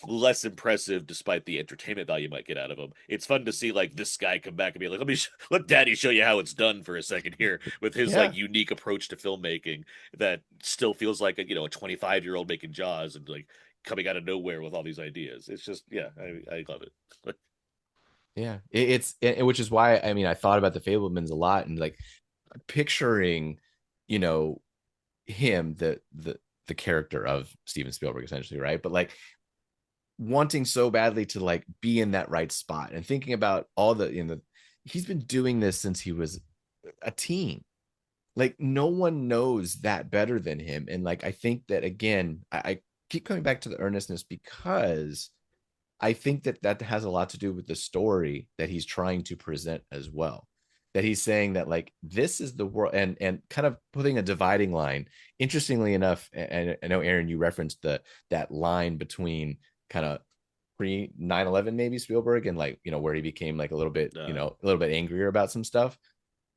less impressive despite the entertainment value you might get out of them. It's fun to see like this guy come back and be like, let Daddy show you how it's done for a second here with his Yeah. like unique approach to filmmaking that still feels like a 25-year-old making Jaws and like coming out of nowhere with all these ideas. It's just I love it. Yeah, which is why I mean I thought about the Fablemans a lot and like picturing, him the character of Steven Spielberg essentially, right? But like wanting so badly to like be in that right spot and thinking about all he's been doing this since he was a teen. Like no one knows that better than him. And like I think that again, I keep coming back to the earnestness because I think that has a lot to do with the story that he's trying to present as well. That he's saying that like this is the world and kind of putting a dividing line. Interestingly enough, and I know Aaron, you referenced that line between kind of pre 9/11 maybe Spielberg and like where he became like a little bit a little bit angrier about some stuff.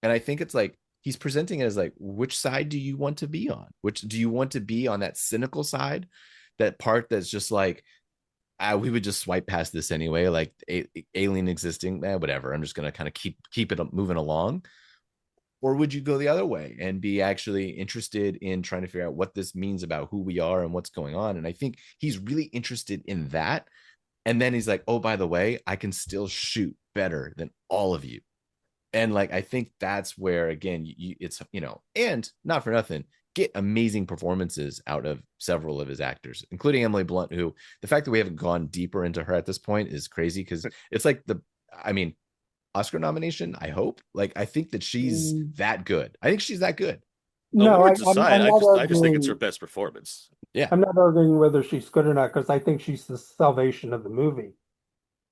And I think it's like he's presenting it as like, which side do you want to be on? Which do you want to be on that cynical side, that part that's just like we would just swipe past this anyway, like alien existing, whatever. I'm just gonna kind of keep it moving along. Or would you go the other way and be actually interested in trying to figure out what this means about who we are and what's going on? And I think he's really interested in that. And then he's like, oh, by the way, I can still shoot better than all of you. And like, I think that's where, again, it's, and not for nothing, get amazing performances out of several of his actors, including Emily Blunt, who the fact that we haven't gone deeper into her at this point is crazy because it's like Oscar nomination, I hope. Like, I think that she's that good. I think she's that good. No, words aside, I just think it's her best performance. Yeah. I'm not arguing whether she's good or not because I think she's the salvation of the movie.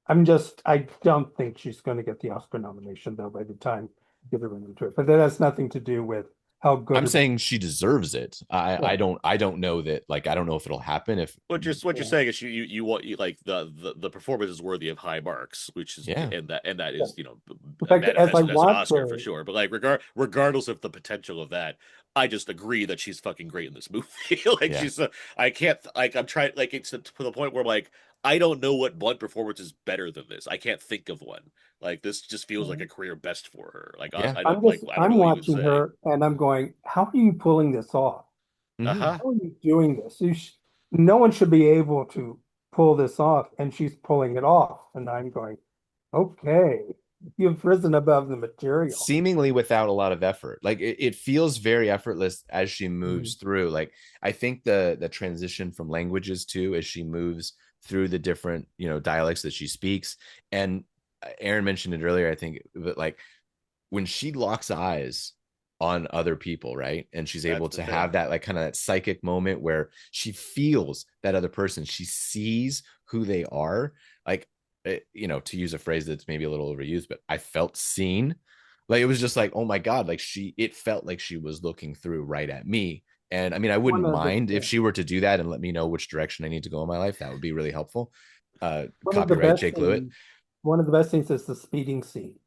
I don't think she's going to get the Oscar nomination though by the time you get around to it. But that has nothing to do with how good. I'm saying she deserves it. I don't know that. Like, I don't know if it'll happen. If what you're saying is you want like the performance is worthy of high marks, which is and that is in fact, as manifested as an watch Oscar her, for sure. But like regardless of the potential of that, I just agree that she's fucking great in this movie. Like she's I can't like I'm trying like it's to the point where like I don't know what Blunt performance is better than this. I can't think of one. Like this just feels like a career best for her. Like I don't know I'm what watching her and I'm going, how are you pulling this off? How are you doing this? No one should be able to pull this off, and she's pulling it off. And I'm going, okay, you've risen above the material. Seemingly without a lot of effort. Like it feels very effortless as she moves through. Like I think the transition from languages too, as she moves through the different dialects that she speaks. And Aaron mentioned it earlier, I think, but like when she locks eyes on other people, right, and she's able to have that like kind of that psychic moment where she feels that other person, she sees who they are, like to use a phrase that's maybe a little overused, but I felt seen. Like it was just like, oh my god, like it felt like she was looking through right at me. And I mean, I wouldn't mind if she were to do that and let me know which direction I need to go in my life. That would be really helpful. Copyright Jake Lewitt. One of the best things is the speeding scene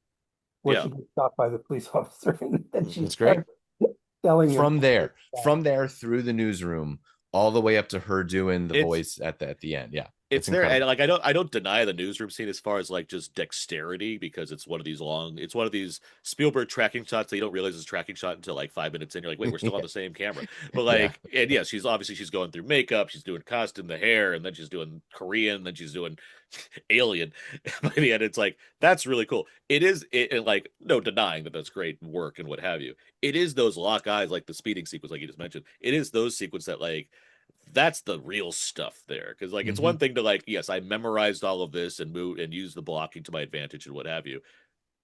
where she gets stopped by the police officer and then she's great. Telling from there through the newsroom all the way up to her doing the voice at the end. Yeah. It's there, and like I don't deny the newsroom scene as far as like just dexterity, because it's one of these Spielberg tracking shots that you don't realize is tracking shot until like 5 minutes in. You're like, wait, we're still on the same camera. But like, and yeah, she's going through makeup, she's doing costume, the hair, and then she's doing Korean, then she's doing Alien. By the end, it's like that's really cool. And like no denying that that's great work and what have you. It is those lock eyes, like the speeding sequence, like you just mentioned. It is those sequences that like that's the real stuff there. Because like it's Mhm. one thing to like, yes, I memorized all of this and move and use the blocking to my advantage and what have you.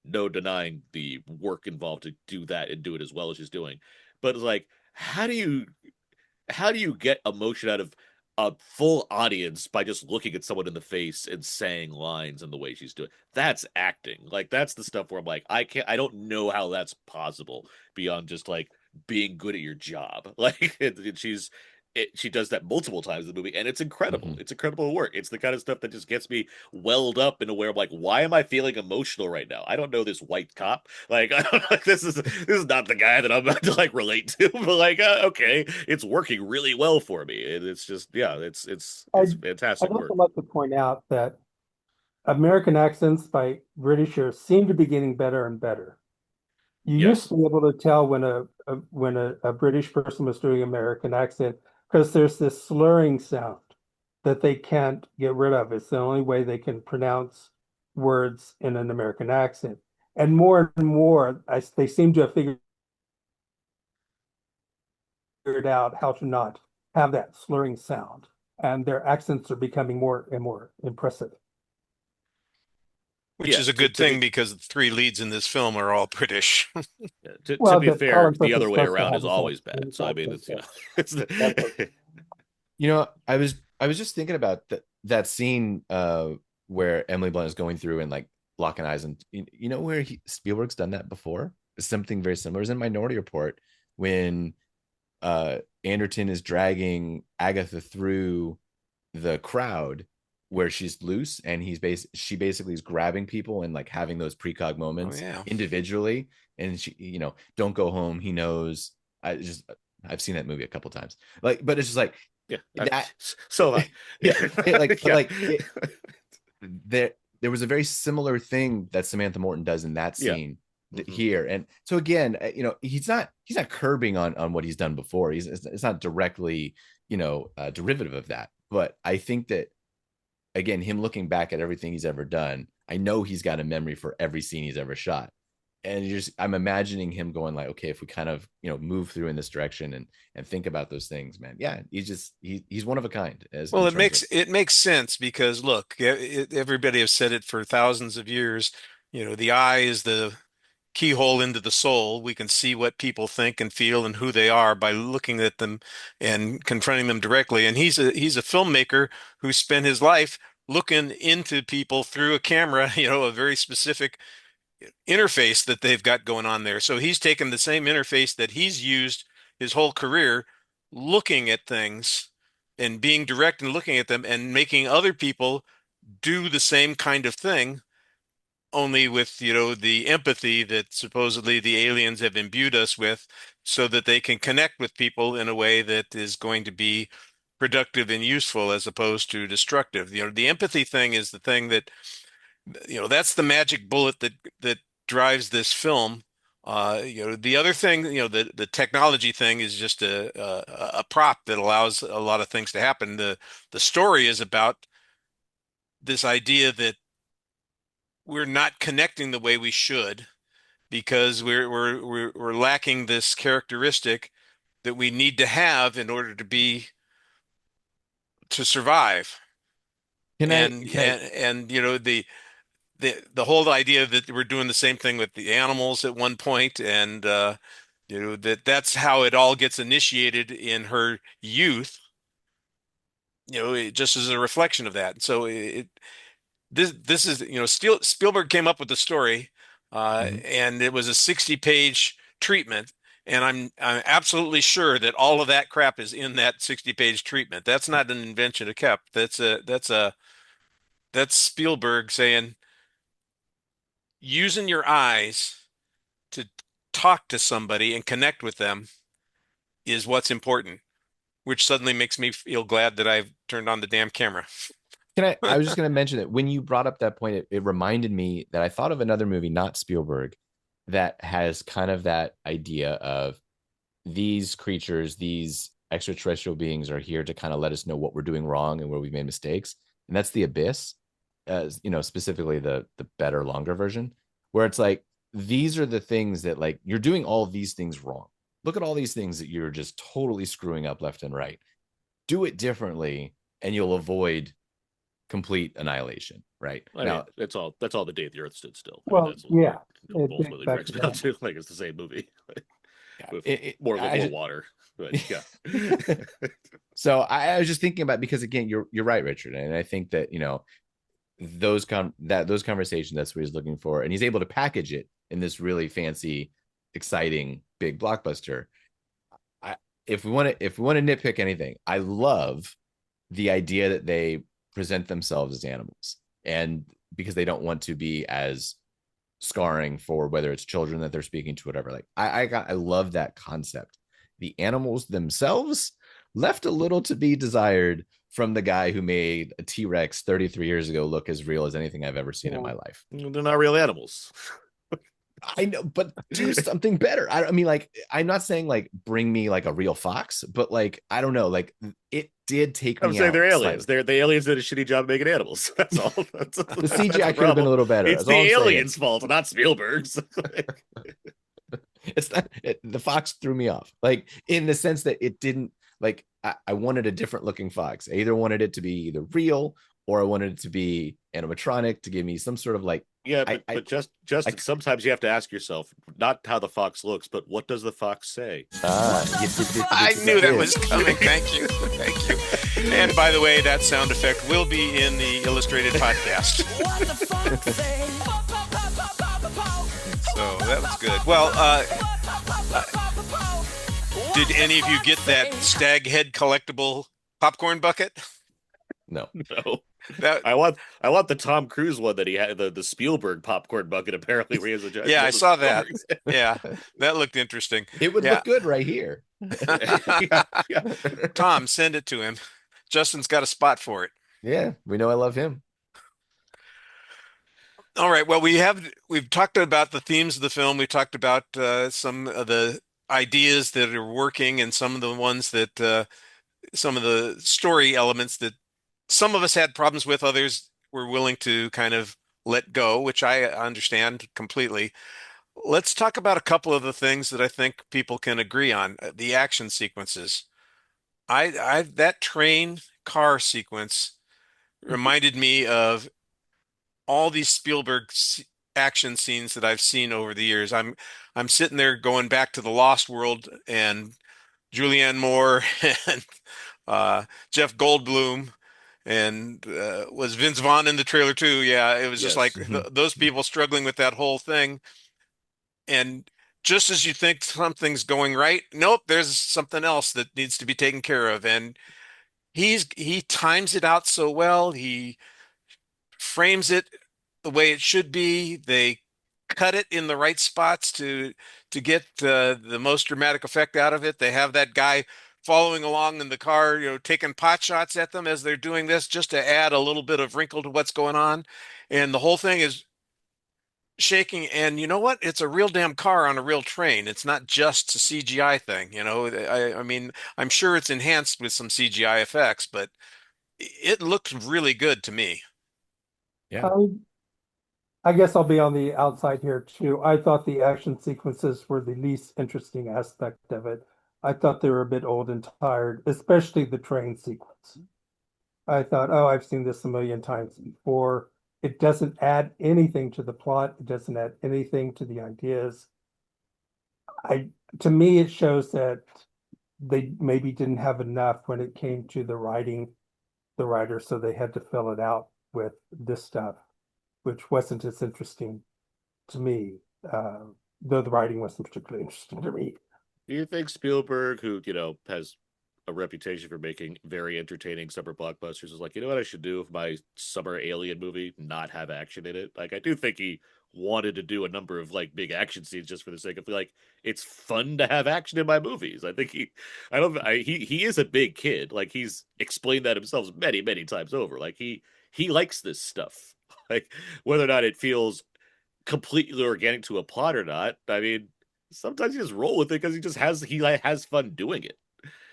No denying the work involved to do that and do it as well as she's doing. But it's like, how do you get emotion out of a full audience by just looking at someone in the face and saying lines in the way she's doing? That's acting. Like that's the stuff where I'm like, I don't know how that's possible beyond just like being good at your job. Like she does that multiple times in the movie, and it's incredible. Mhm. It's incredible work. It's the kind of stuff that just gets me welled up in a way I'm like, why am I feeling emotional right now? I don't know this white cop. Like, I don't like this is not the guy that I'm about to like relate to. But like, okay, it's working really well for me. And it's just, yeah, it's I'd fantastic also work. like to point out that American accents by Britishers seem to be getting better and better. You used Yes. to be able to tell when a British person was doing American accent because there's this slurring sound that they can't get rid of. It's the only way they can pronounce words in an American accent. And more, they seem to have figured out how to not have that slurring sound. And their accents are becoming more and more impressive. Which Yeah. is a To, good to thing be because the three leads in this film are all British. to Well, be that fair, Colin the Firth is other way supposed to around have is his always own bad. So I mean, accent, it's so it's that's okay. I was just thinking about that scene where Emily Blunt is going through and like locking eyes, and you know where Spielberg's done that before. Something very similar is in Minority Report when Anderton is dragging Agatha through the crowd where she's loose, and she basically is grabbing people and like having those precog Oh moments yeah. individually, and she, don't go home. He knows. I've seen that movie a couple times. Like, but it's just like yeah. that. So I Yeah, yeah like, but yeah. like there was a very similar thing that Samantha Morton does in that Yeah. scene Mhm. here. And so again, he's not curbing on what he's done before. It's not directly, derivative of that. But I think that again, him looking back at everything he's ever done, I know he's got a memory for every scene he's ever shot. And I'm imagining him going like, okay, if we kind of, move through in this direction and think about those things, man. Yeah, he's one of a kind as Well, in it terms makes of. it makes sense because look, everybody has said it for thousands of years. The eye is the keyhole into the soul. We can see what people think and feel and who they are by looking at them and confronting them directly. And he's a filmmaker who spent his life looking into people through a camera, a very specific interface that they've got going on there. So he's taken the same interface that he's used his whole career looking at things and being direct and looking at them and making other people do the same kind of thing, only with, the empathy that supposedly the aliens have imbued us with so that they can connect with people in a way that is going to be productive and useful as opposed to destructive. The empathy thing is the thing that that's the magic bullet that drives this film. The other thing, the technology thing is just a prop that allows a lot of things to happen. The story is about this idea that we're not connecting the way we should because we're lacking this characteristic that we need to have in order to survive. Can I And can I and the whole idea that we're doing the same thing with the animals at one point, and that's how it all gets initiated in her youth. It just as a reflection of that. So this is Spielberg came up with the story, Mhm. and it was a 60-page treatment. And I'm absolutely sure that all of that crap is in that 60-page treatment. That's not an invention of Kep. That's Spielberg saying using your eyes to talk to somebody and connect with them is what's important, which suddenly makes me feel glad that I've turned on the damn camera. I was just going to mention that when you brought up that point, it reminded me that I thought of another movie, not Spielberg, that has kind of that idea of these creatures, these extraterrestrial beings are here to kind of let us know what we're doing wrong and where we've made mistakes. And that's The Abyss, as specifically the better, longer version, where it's like, these are the things that like, you're doing all these things wrong. Look at all these things that you're just totally screwing up left and right. do it differently and you'll avoid complete annihilation, right? I mean, that's all the day the Earth stood still. I mean, Well, that's yeah, ultimately breaks exactly down that. to like it's the same movie Yeah, with more water. But yeah. So I was just thinking about, because again, you're right, Richard, and I think that those conversations, that's what he's looking for, and he's able to package it in this really fancy, exciting, big blockbuster. If we want to nitpick anything, I love the idea that they present themselves as animals, and because they don't want to be as scarring for whether it's children that they're speaking to, whatever. Like I love that concept. The animals themselves left a little to be desired from the guy who made a T-Rex 33 years ago look as real as anything I've ever seen in my life. They're not real animals. I know, but do something better. I mean, like, I'm not saying like bring me like a real fox, but like, I don't know, like it did take me. I'm saying they're aliens. Slightly. The aliens did a shitty job making animals. That's all. The CGI could have been a little better. It's the aliens' fault, not Spielberg's. It's not the fox threw me off, like in the sense that it didn't, like I wanted a different looking fox. I either wanted it to be either real or I wanted it to be animatronic to give me some sort of like. Yeah, but Justin, sometimes you have to ask yourself not how the fox looks, but what does the fox say? I knew that was coming. Thank you. Thank you. And by the way, that sound effect will be in the illustrated podcast. So that was good. Well, did any of you get that stag head collectible popcorn bucket? No. I want the Tom Cruise one that he had, the Spielberg popcorn bucket, apparently, where he has a giant. Yeah, I saw that. Yeah, that looked interesting. It would look good right here. Yeah. Tom, send it to him. Justin's got a spot for it. Yeah, we know I love him. All right. Well, we've talked about the themes of the film. We talked about some of the ideas that are working and some of the ones that some of the story elements that some of us had problems with, others were willing to kind of let go, which I understand completely. Let's talk about a couple of the things that I think people can agree on. The action sequences. That train car sequence reminded me of all these Spielberg action scenes that I've seen over the years. I'm sitting there going back to the Lost World and Julianne Moore and Jeff Goldblum. And was Vince Vaughn in the trailer too? Yeah, it was just like those people struggling with that whole thing. And just as you think something's going right, nope, there's something else that needs to be taken care of. And he times it out so well. He frames it the way it should be. They cut it in the right spots to get the most dramatic effect out of it. They have that guy following along in the car, taking pot shots at them as they're doing this, just to add a little bit of wrinkle to what's going on. And the whole thing is shaking. And you know what? It's a real damn car on a real train. It's not just a CGI thing. I mean, I'm sure it's enhanced with some CGI effects, but it looked really good to me. Yeah. I guess I'll be on the outside here too. I thought the action sequences were the least interesting aspect of it. I thought they were a bit old and tired, especially the train sequence. I thought, oh, I've seen this a million times before. It doesn't add anything to the plot. It doesn't add anything to the ideas. To me, it shows that they maybe didn't have enough when it came to the writer, so they had to fill it out with this stuff, which wasn't as interesting to me, though the writing wasn't particularly interesting to me. Do you think Spielberg, who has a reputation for making very entertaining summer blockbusters, is like, you know what I should do if my summer alien movie not have action in it? Like, I do think he wanted to do a number of like big action scenes just for the sake of like, it's fun to have action in my movies. I think he is a big kid. Like, he's explained that himself many, many times over. Like, he likes this stuff. Like, whether or not it feels completely organic to a plot or not, I mean, sometimes you just roll with it because he has fun doing it.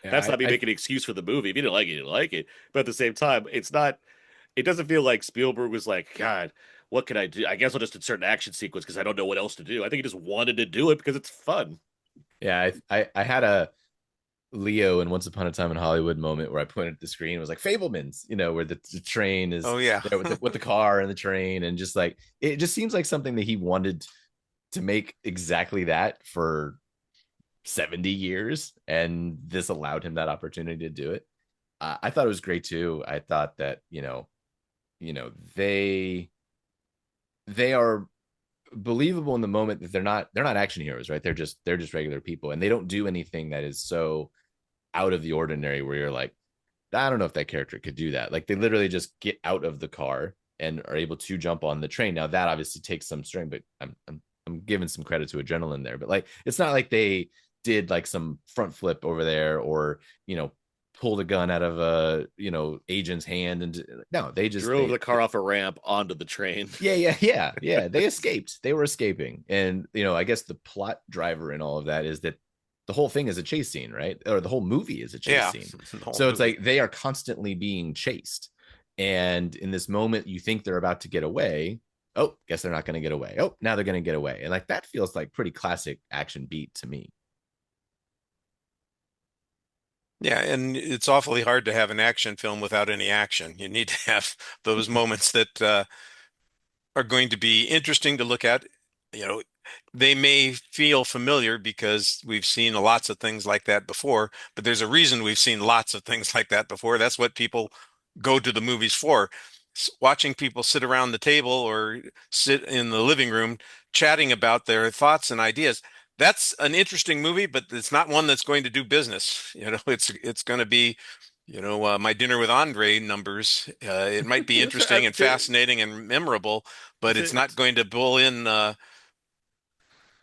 Yeah, that's not me making an excuse for the movie. If you didn't like it, you didn't like it. But at the same time, it doesn't feel like Spielberg was like, God, what can I do? I guess I'll just insert an action sequence because I don't know what else to do. I think he just wanted to do it because it's fun. Yeah, I had a Leo in Once Upon a Time in Hollywood moment where I pointed at the screen. It was like Fablemans, where the train is Oh yeah. there with the car and the train, and just like it just seems like something that he wanted to make exactly that for 70 years, and this allowed him that opportunity to do it. I thought it was great too. I thought that they are believable in the moment that they're not action heroes, right? They're just regular people, and they don't do anything that is so out of the ordinary where you're like, I don't know if that character could do that. Like they literally just get out of the car and are able to jump on the train. Now that obviously takes some strain, but I'm giving some credit to adrenaline there. But like it's not like they did like some front flip over there, or pulled a gun out of a agent's hand, and no, they just Drove the car off a ramp onto the train. yeah. They escaped. They were escaping, and I guess the plot driver in all of that is that the whole thing is a chase scene, right? Or the whole movie is a chase Yeah. scene. So it's like they are constantly being chased. And in this moment, you think they're about to get away. Oh, guess they're not going to get away. Oh, now they're going to get away. And like that feels like pretty classic action beat to me. Yeah, and it's awfully hard to have an action film without any action. You need to have those moments that are going to be interesting to look at. You know, they may feel familiar because we've seen lots of things like that before, but there's a reason we've seen lots of things like that before. That's what people go to the movies for. Watching people sit around the table or sit in the living room chatting about their thoughts and ideas. That's an interesting movie, but it's not one that's going to do business. It's going to be my dinner with Andre numbers. It might be interesting and fascinating and memorable, but it's not going to pull in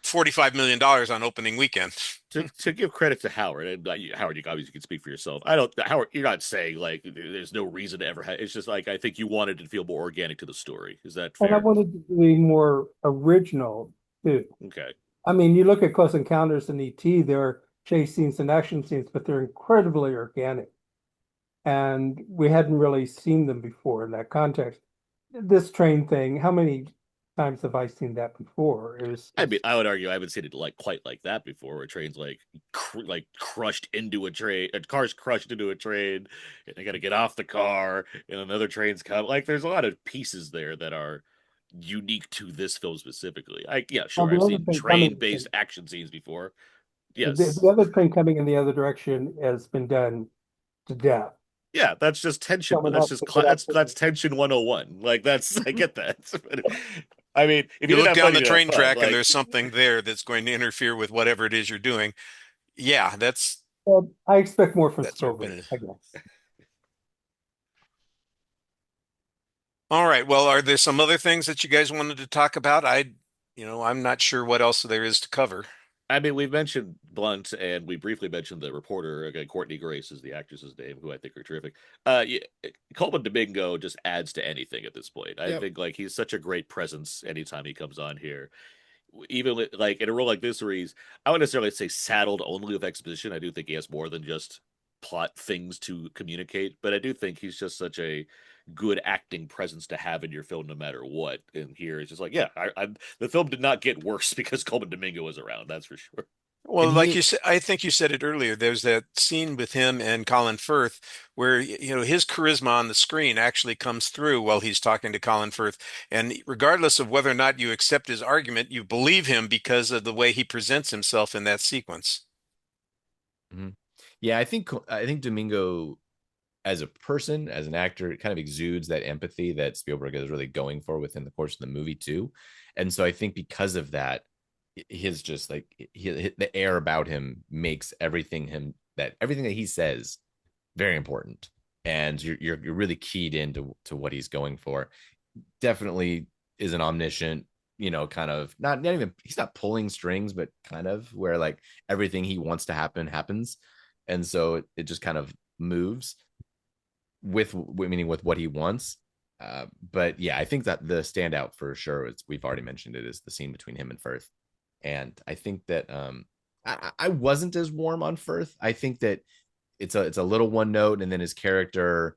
$45 million on opening weekend. To give credit to Howard, and Howard, you obviously can speak for yourself. I don't, Howard, you're not saying like there's no reason to ever have. It's just like I think you wanted to feel more organic to the story. Is that And I fair? wanted to be more original too. Okay. I mean, you look at Close Encounters and ET, there are chase scenes and action scenes, but they're incredibly organic. And we hadn't really seen them before in that context. This train thing, how many times have I seen that before? It was I mean, I would argue I haven't seen it like quite like that before, where trains like crushed into a train, cars crushed into a train, and they got to get off the car, and another train's come. Like, there's a lot of pieces there that are unique to this film specifically. Yeah, well, sure, the I've other seen thing coming, train-based action scenes before. the Yes, other train coming in the other direction has been done to death. yeah, that's just tension. Someone That's has just to get up. that's tension 101. Like that's I get that. I mean, if you You didn't look have fun, down you the didn't have train fun. track and Like there's something there that's going to interfere with whatever it is you're doing. Yeah, Well, I expect more from that's sort of Spielberg, been. I guess. All right. Well, are there some other things that you guys wanted to talk about? I'm not sure what else there is to cover. I mean, we've mentioned Blunt, and we briefly mentioned the reporter. Again, Courtney Grace is the actress's name, who I think are terrific. Yeah, Coleman Domingo just adds to anything at this point. I Yep. think like he's such a great presence anytime he comes on here. Even like in a role like this, where I wouldn't necessarily say saddled only with exposition. I do think he has more than just plot things to communicate, but I do think he's just such a good acting presence to have in your film, no matter what. And here it's just like, yeah, the film did not get worse because Coleman Domingo was around. That's for sure. Well, And like you he said, I think you said it earlier. There's that scene with him and Colin Firth where, his charisma on the screen actually comes through while he's talking to Colin Firth. And regardless of whether or not you accept his argument, you believe him because of the way he presents himself in that sequence. Mhm. Yeah, I think Domingo as a person, as an actor, kind of exudes that empathy that Spielberg is really going for within the course of the movie too. And so I think because of that, his just like the air about him makes everything that he says very important, and you're really keyed into what he's going for. Definitely is an omniscient, kind of not even, he's not pulling strings, but kind of where like everything he wants to happen happens, and so it just kind of moves with what he wants. But yeah, I think that the standout for sure is, we've already mentioned it, is the scene between him and Firth. And I think that I wasn't as warm on Firth. I think that it's a little one note, and then his character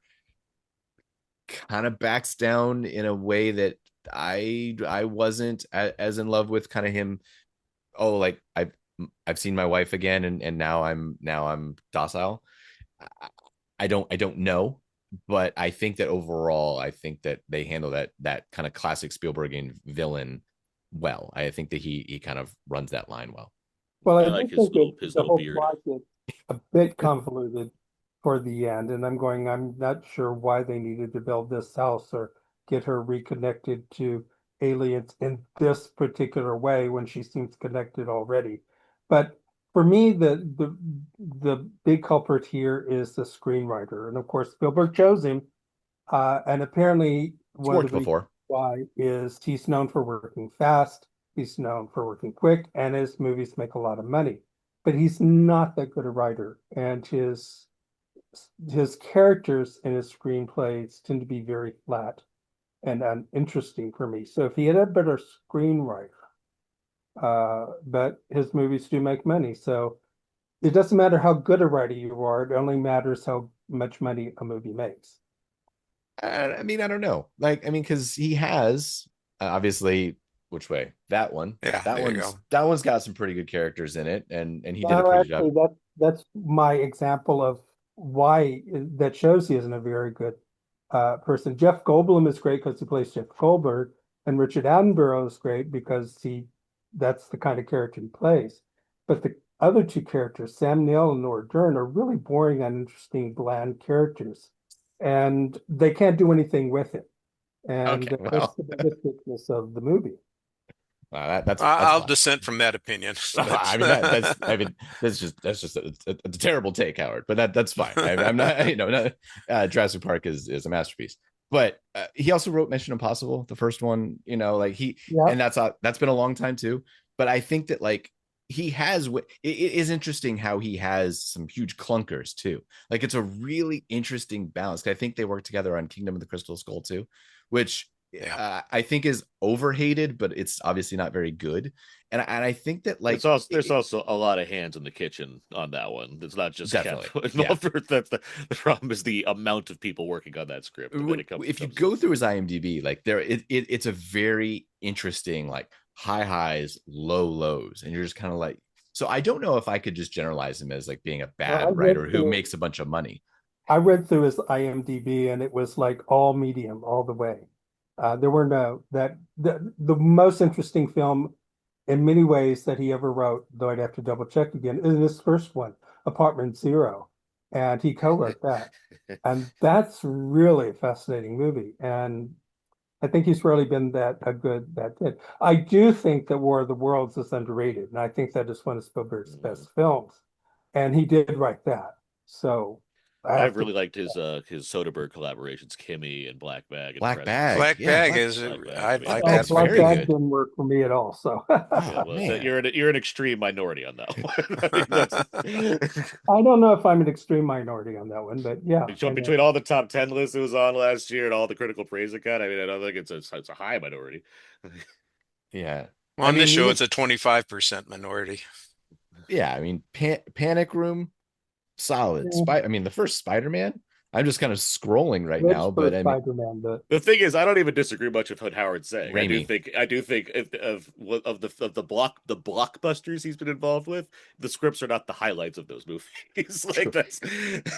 kind of backs down in a way that I wasn't as in love with kind of him. Oh, like I've seen my wife again, and now I'm docile. I don't know, but I think that overall, I think that they handle that kind of classic Spielbergian villain well. I think that he kind of runs that line well. Well, I I like do think that his the little whole beard. plot gets a bit convoluted for the end, and I'm not sure why they needed to build this house or get her reconnected to aliens in this particular way when she seems connected already. But for me, the big culprit here is the screenwriter, and of course Spielberg chose him. And apparently, It's one of the worked reasons before. why is he's known for working fast, he's known for working quick, and his movies make a lot of money. But he's not that good a writer, and his characters in his screenplays tend to be very flat and uninteresting for me. So if he had a better screenwriter, but his movies do make money, so it doesn't matter how good a writer you are, it only matters how much money a movie makes. I mean, I don't know. Like, I mean, because he has obviously which way that one. Yeah, That there you one's go. that one's got some pretty good characters in it, and he did a No, pretty actually, job. that's my example of why that shows he isn't a very good person. Jeff Goldblum is great because he plays Jeff Goldberg, and Richard Attenborough is great because that's the kind of character he plays. But the other two characters, Sam Neill and Laura Dern, are really boring, uninteresting, bland characters, and they can't do anything with it. Okay, And that's well, the biggest weakness of the movie. that's I'll fine. dissent from that opinion. I mean that's just a terrible take, Howard. But that's fine. I'm not not, Jurassic Park is a masterpiece. But he also wrote Mission Impossible, the first one. Like Yeah. and that's been a long time too. But I think that like he has it is interesting how he has some huge clunkers too. Like it's a really interesting balance. I think they work together on Kingdom of the Crystal Skull too, which Yeah. I think is overhated, but it's obviously not very good. And I think that like There's also a lot of hands in the kitchen on that one. It's not just definitely, Kev yeah. involved. That's the problem is the amount of people working on that script. And then If you go through his IMDb, like it's a very interesting like high highs, low lows, and you're just kind of like. So I don't know if I could just generalize him as like being a I bad read writer who through makes a bunch of money. I read through his IMDb and it was like all medium all the way. There were no that the most interesting film in many ways that he ever wrote, though I'd have to double check again, is his first one, Apartment Zero. And he co-wrote that. And that's really a fascinating movie. And I think he's really been that good. I do think that War of the Worlds is underrated, and I think that is one of Spielberg's best films. And he did write that. So I have I've to really liked his Soderbergh collaborations, Kimmy and Black Bag and Black Presence. Bag, Black yeah, Bag is, Black Bag. I I mean, like well, that that's Black movie. very Bag good. didn't work for me at all. So Yeah, Oh well, man, you're an extreme minority on that one. I mean, that's I don't know if I'm an extreme minority on that one, but yeah, between all the top 10 lists it was on last year and all the critical praise it got. I mean, I don't think it's a high minority. yeah. I On this mean, show, even it's a 25% minority. yeah. I mean, Panic Room, solid. yeah, I mean, the first Spider-Man. I'm just kind of scrolling right Rich now, for but I mean, Spider-Man, but The thing is, I don't even disagree much with what Howard's saying. Raimi. I do think of the blockbusters he's been involved with, the scripts are not the highlights of those movies. Like that's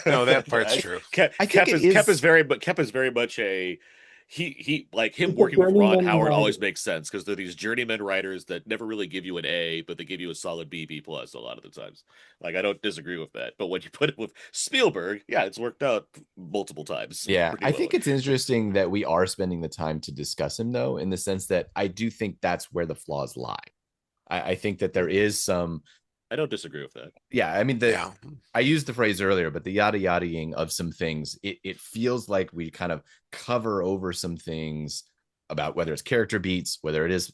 No, that part's true. I think it is. Kep is very much a he like him he's a working with Ron journeyman Howard writer. always makes sense because they're these journeyman writers that never really give you an A, but they give you a solid B plus a lot of the times. Like I don't disagree with that, but when you put it with Spielberg, yeah, it's worked out multiple times. Yeah, Pretty I well. think it's interesting that we are spending the time to discuss him, though, in the sense that I do think that's where the flaws lie. I think that there is some. I don't disagree with that. Yeah, I mean, Yeah. I used the phrase earlier, but the yada yadaing of some things, it feels like we kind of cover over some things about whether it's character beats, whether it is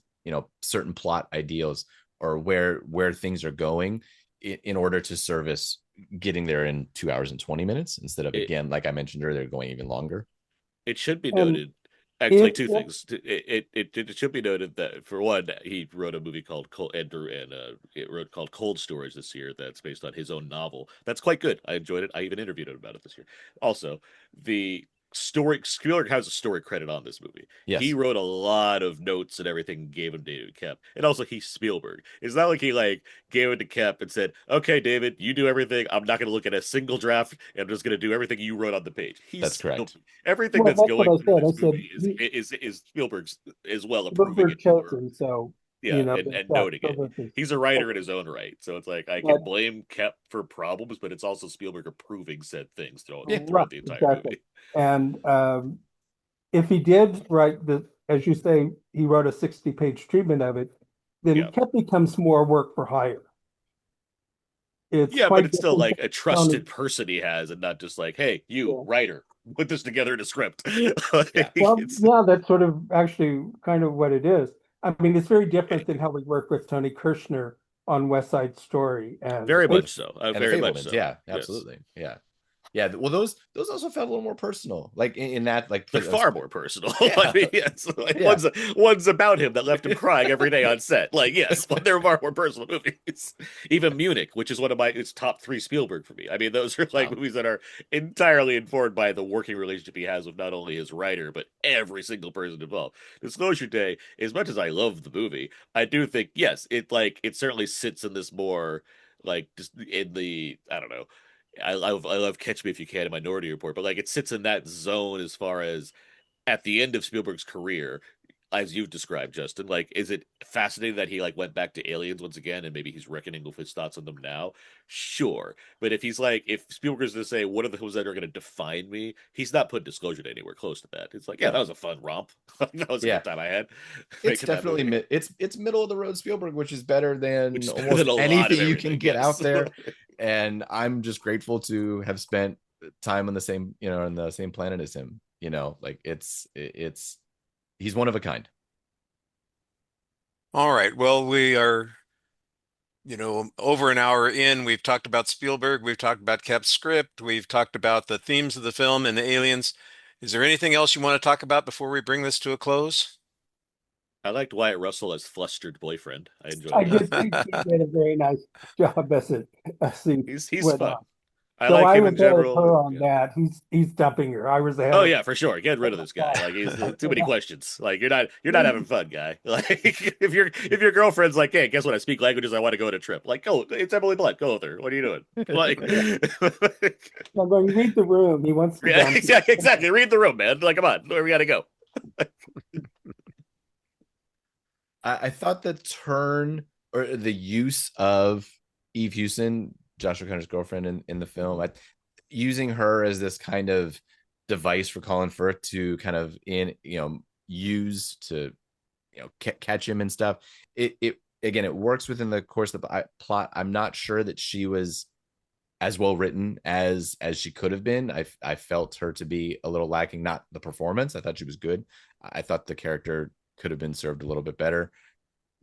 certain plot ideals, or where things are going in order to service getting there in 2 hours and 20 minutes instead of again, like I mentioned earlier, going even longer. It should be And noted. Actually, it two things. It should be noted that for one, he wrote a movie called called Cold Storage this year. That's based on his own novel. That's quite good. I enjoyed it. I even interviewed him about it this year. Also, the Spielberg has a story credit on this movie. Yes. He wrote a lot of notes and everything, and gave him to David Kep, and also he's Spielberg. It's not like he like gave it to Kep and said, "Okay, David, you do everything. I'm not going to look at a single draft, and I'm just going to do everything you wrote on the page." He's That's correct. Spielberg. Everything Well, that's that's what going I through said. I this said movie is Spielberg's as well book approving were it for. chosen, so Yeah, there's and that. noting it. He's a writer in his own right. So it's like I But can blame Kep for problems, but it's also Spielberg approving said things throughout, Yeah. throughout the entire exactly. movie. And if he did write as you say, he wrote a 60-page treatment of it, then Yeah. Kep becomes more work for hire. It's Yeah, but quite it's still different like than a trusted person he has and not just like, hey, you, Yeah. writer, put this together in a script. Yeah. Well, It's yeah, that's sort of actually kind of what it is. I mean, it's very different than how we work with Tony Kirshner on West Side Story and very much basically, so. And the Very much Fablemans, so. yeah, Yes. absolutely. Yeah. Yeah. Well, those also felt a little more personal. Like in that, like They're far more personal. Yeah. I mean, yes, like Yeah. one's about him that left him crying every day on set. Like, yes, but they're far more personal movies. Even Munich, which is one of it's top 3 Spielberg for me. I mean, those are like Wow. movies that are entirely informed by the working relationship he has with not only his writer but every single person involved. Disclosure Day, as much as I love the movie, I do think yes, it certainly sits in this more like just in the I don't know. I love Catch Me If You Can and Minority Report, but like it sits in that zone as far as at the end of Spielberg's career, as you've described, Justin. Like, is it fascinating that he like went back to Aliens once again, and maybe he's reckoning with his thoughts on them now? Sure, but if Spielberg's going to say what are the films that are going to define me, he's not putting Disclosure to anywhere close to that. It's like, yeah, that was a fun romp. That was a Yeah. good time I had. It's making that definitely movie. it's middle of the road Spielberg, which is better than Which is better almost than a lot of anything you everything. can get Yes. out there. And I'm just grateful to have spent time on the same, on the same planet as him. Like it's he's one of a kind. All right. Well, we are, over an hour in. We've talked about Spielberg. We've talked about Kep's script. We've talked about the themes of the film and the aliens. Is there anything else you want to talk about before we bring this to a close? I liked Wyatt Russell as flustered boyfriend. I enjoyed I that. did think he did a very nice job as he He's went fun. on. I So like I him was in ahead of general. her on Yeah. that. He's dumping her. I was ahead Oh of yeah, for sure. Get rid of this guy. Like he's too many questions. Like you're not having fun, guy. Like if your girlfriend's like, hey, guess what? I speak languages. I want to go on a trip. Like, go. It's Emily Blunt. Go with her. What are you doing? Like, I'm going, read the room. He wants to yeah, dump you. exactly. Read the room, man. Like, come on, where we gotta go. I thought the turn or the use of Eve Hewson, Josh O'Connor's girlfriend in the film, using her as this kind of device for Colin Firth to kind of use to catch him and stuff. It again, it works within the course of the plot. I'm not sure that she was as well written as she could have been. I felt her to be a little lacking. Not the performance. I thought she was good. I thought the character could have been served a little bit better.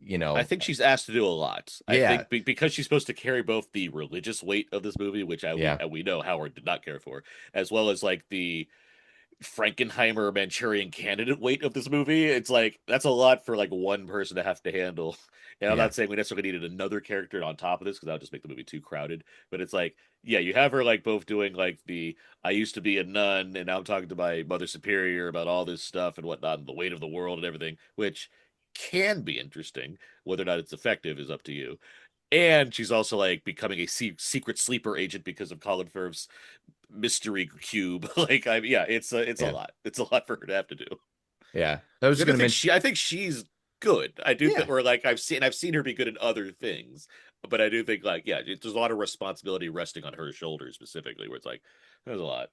I think she's asked to do a lot. Yeah. I think because she's supposed to carry both the religious weight of this movie, which we know Howard did not care for, as well as like the Frankenheimer Manchurian Candidate weight of this movie. It's like that's a lot for like one person to have to handle. And I'm not saying we necessarily needed another character on top of this because that would just make the movie too crowded. But it's like, yeah, you have her like both doing like the I used to be a nun and now I'm talking to my mother superior about all this stuff and whatnot and the weight of the world and everything, which can be interesting. Whether or not it's effective is up to you. And she's also like becoming a secret sleeper agent because of Colin Firth's mystery cube. It's a lot. It's a lot for her to have to do. Yeah, I was just going to mention. I think she's good. I do Yeah. think we're like I've seen her be good in other things, but I do think there's a lot of responsibility resting on her shoulders specifically. Where it's like there's a lot.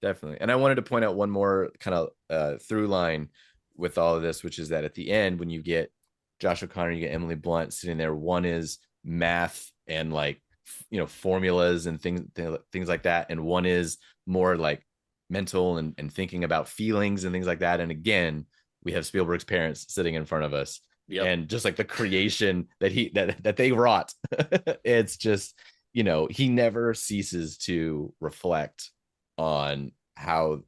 Definitely. And I wanted to point out one more kind of through line with all of this, which is that at the end, when you get Josh O'Connor, you get Emily Blunt sitting there. One is math and like, formulas and things like that. And one is more like mental and thinking about feelings and things like that. And again, we have Spielberg's parents sitting in front of us. Yep. And just like the creation that they wrought, it's just, he never ceases to reflect on how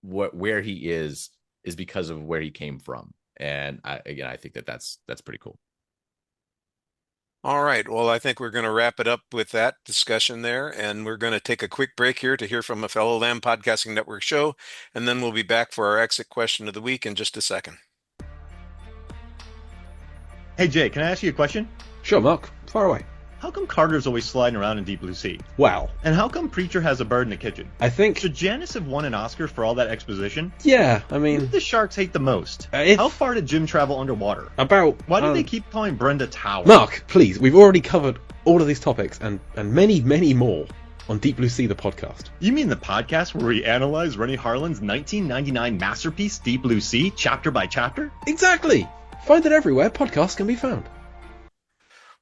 where he is because of where he came from. And I think that's pretty cool. All right. Well, I think we're going to wrap it up with that discussion there, and we're going to take a quick break here to hear from a fellow Lamb Podcasting Network show, and then we'll be back for our exit question of the week in just a second. Hey Jay, can I ask you a question? Sure, Mark. Far away. How come Carter's always sliding around in Deep Blue Sea? Well, And how come Preacher has a bird in the kitchen? I think, Should Janice have won an Oscar for all that exposition? yeah, I Who mean, did the sharks hate the most? If- How far did Jim travel underwater? about... Why do they keep calling Brenda Tower? Mark, please, we've already covered all of these topics and many, many more on Deep Blue Sea, the podcast. You mean the podcast where we analyze Rennie Harlan's 1999 masterpiece, Deep Blue Sea, chapter by chapter? Exactly! Find it everywhere podcasts can be found.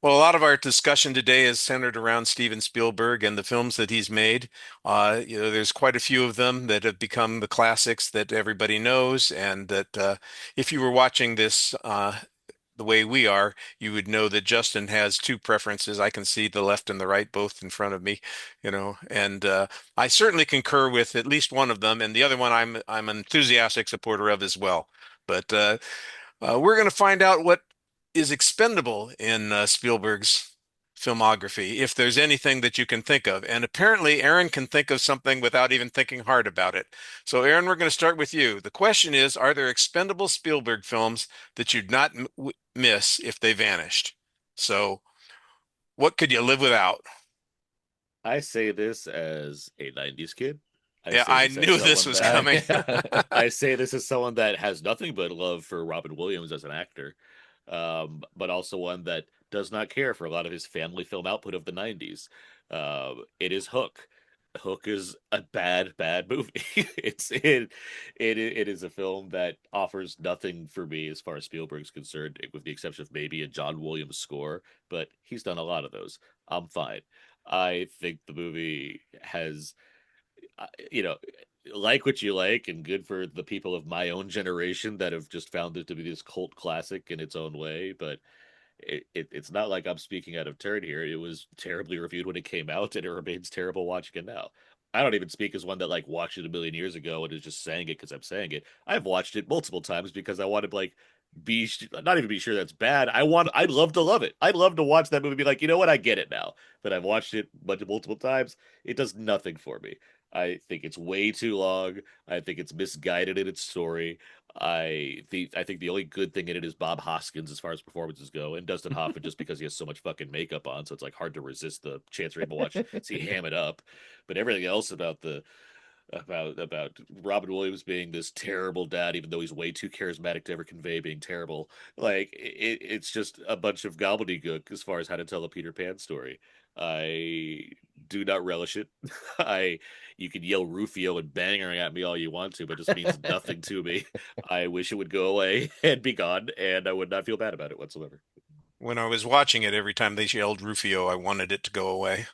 Well, a lot of our discussion today is centered around Steven Spielberg and the films that he's made. There's quite a few of them that have become the classics that everybody knows, and that if you were watching this the way we are, you would know that Justin has two preferences. I can see the left and the right both in front of me, and I certainly concur with at least one of them, and the other one I'm an enthusiastic supporter of as well. But we're going to find out what is expendable in Spielberg's filmography, if there's anything that you can think of. And apparently, Aaron can think of something without even thinking hard about it. So, Aaron, we're going to start with you. The question is, are there expendable Spielberg films that you'd not miss if they vanished? So, what could you live without? I say this as a 90s kid. Yeah, I knew this was coming. I say this as someone that has nothing but love for Robin Williams as an actor, but also one that does not care for a lot of his family film output of the 90s. It is Hook. Hook is a bad movie. It is a film that offers nothing for me as far as Spielberg's concerned, with the exception of maybe a John Williams score, but he's done a lot of those. I'm fine. I think the movie has, like what you like, and good for the people of my own generation that have just found it to be this cult classic in its own way. But it's not like I'm speaking out of turn here. It was terribly reviewed when it came out, and it remains terrible watching it now. I don't even speak as one that watched it a million years ago and is just saying it because I'm saying it. I've watched it multiple times because I want to not even be sure that's bad. I'd love to love it. I'd love to watch that movie and be like, you know what, I get it now. But I've watched it multiple times. It does nothing for me. I think it's way too long. I think it's misguided in its story. I think the only good thing in it is Bob Hoskins as far as performances go, and Dustin Hoffman just because he has so much fucking makeup on, so it's hard to resist the chance you're able to see ham it up. But everything else about Robin Williams being this terrible dad, even though he's way too charismatic to ever convey being terrible, it's just a bunch of gobbledygook as far as how to tell a Peter Pan story. I do not relish it. You can yell Rufio and banger at me all you want to, but it just means nothing to me. I wish it would go away and be gone, and I would not feel bad about it whatsoever. When I was watching it, every time they yelled Rufio, I wanted it to go away.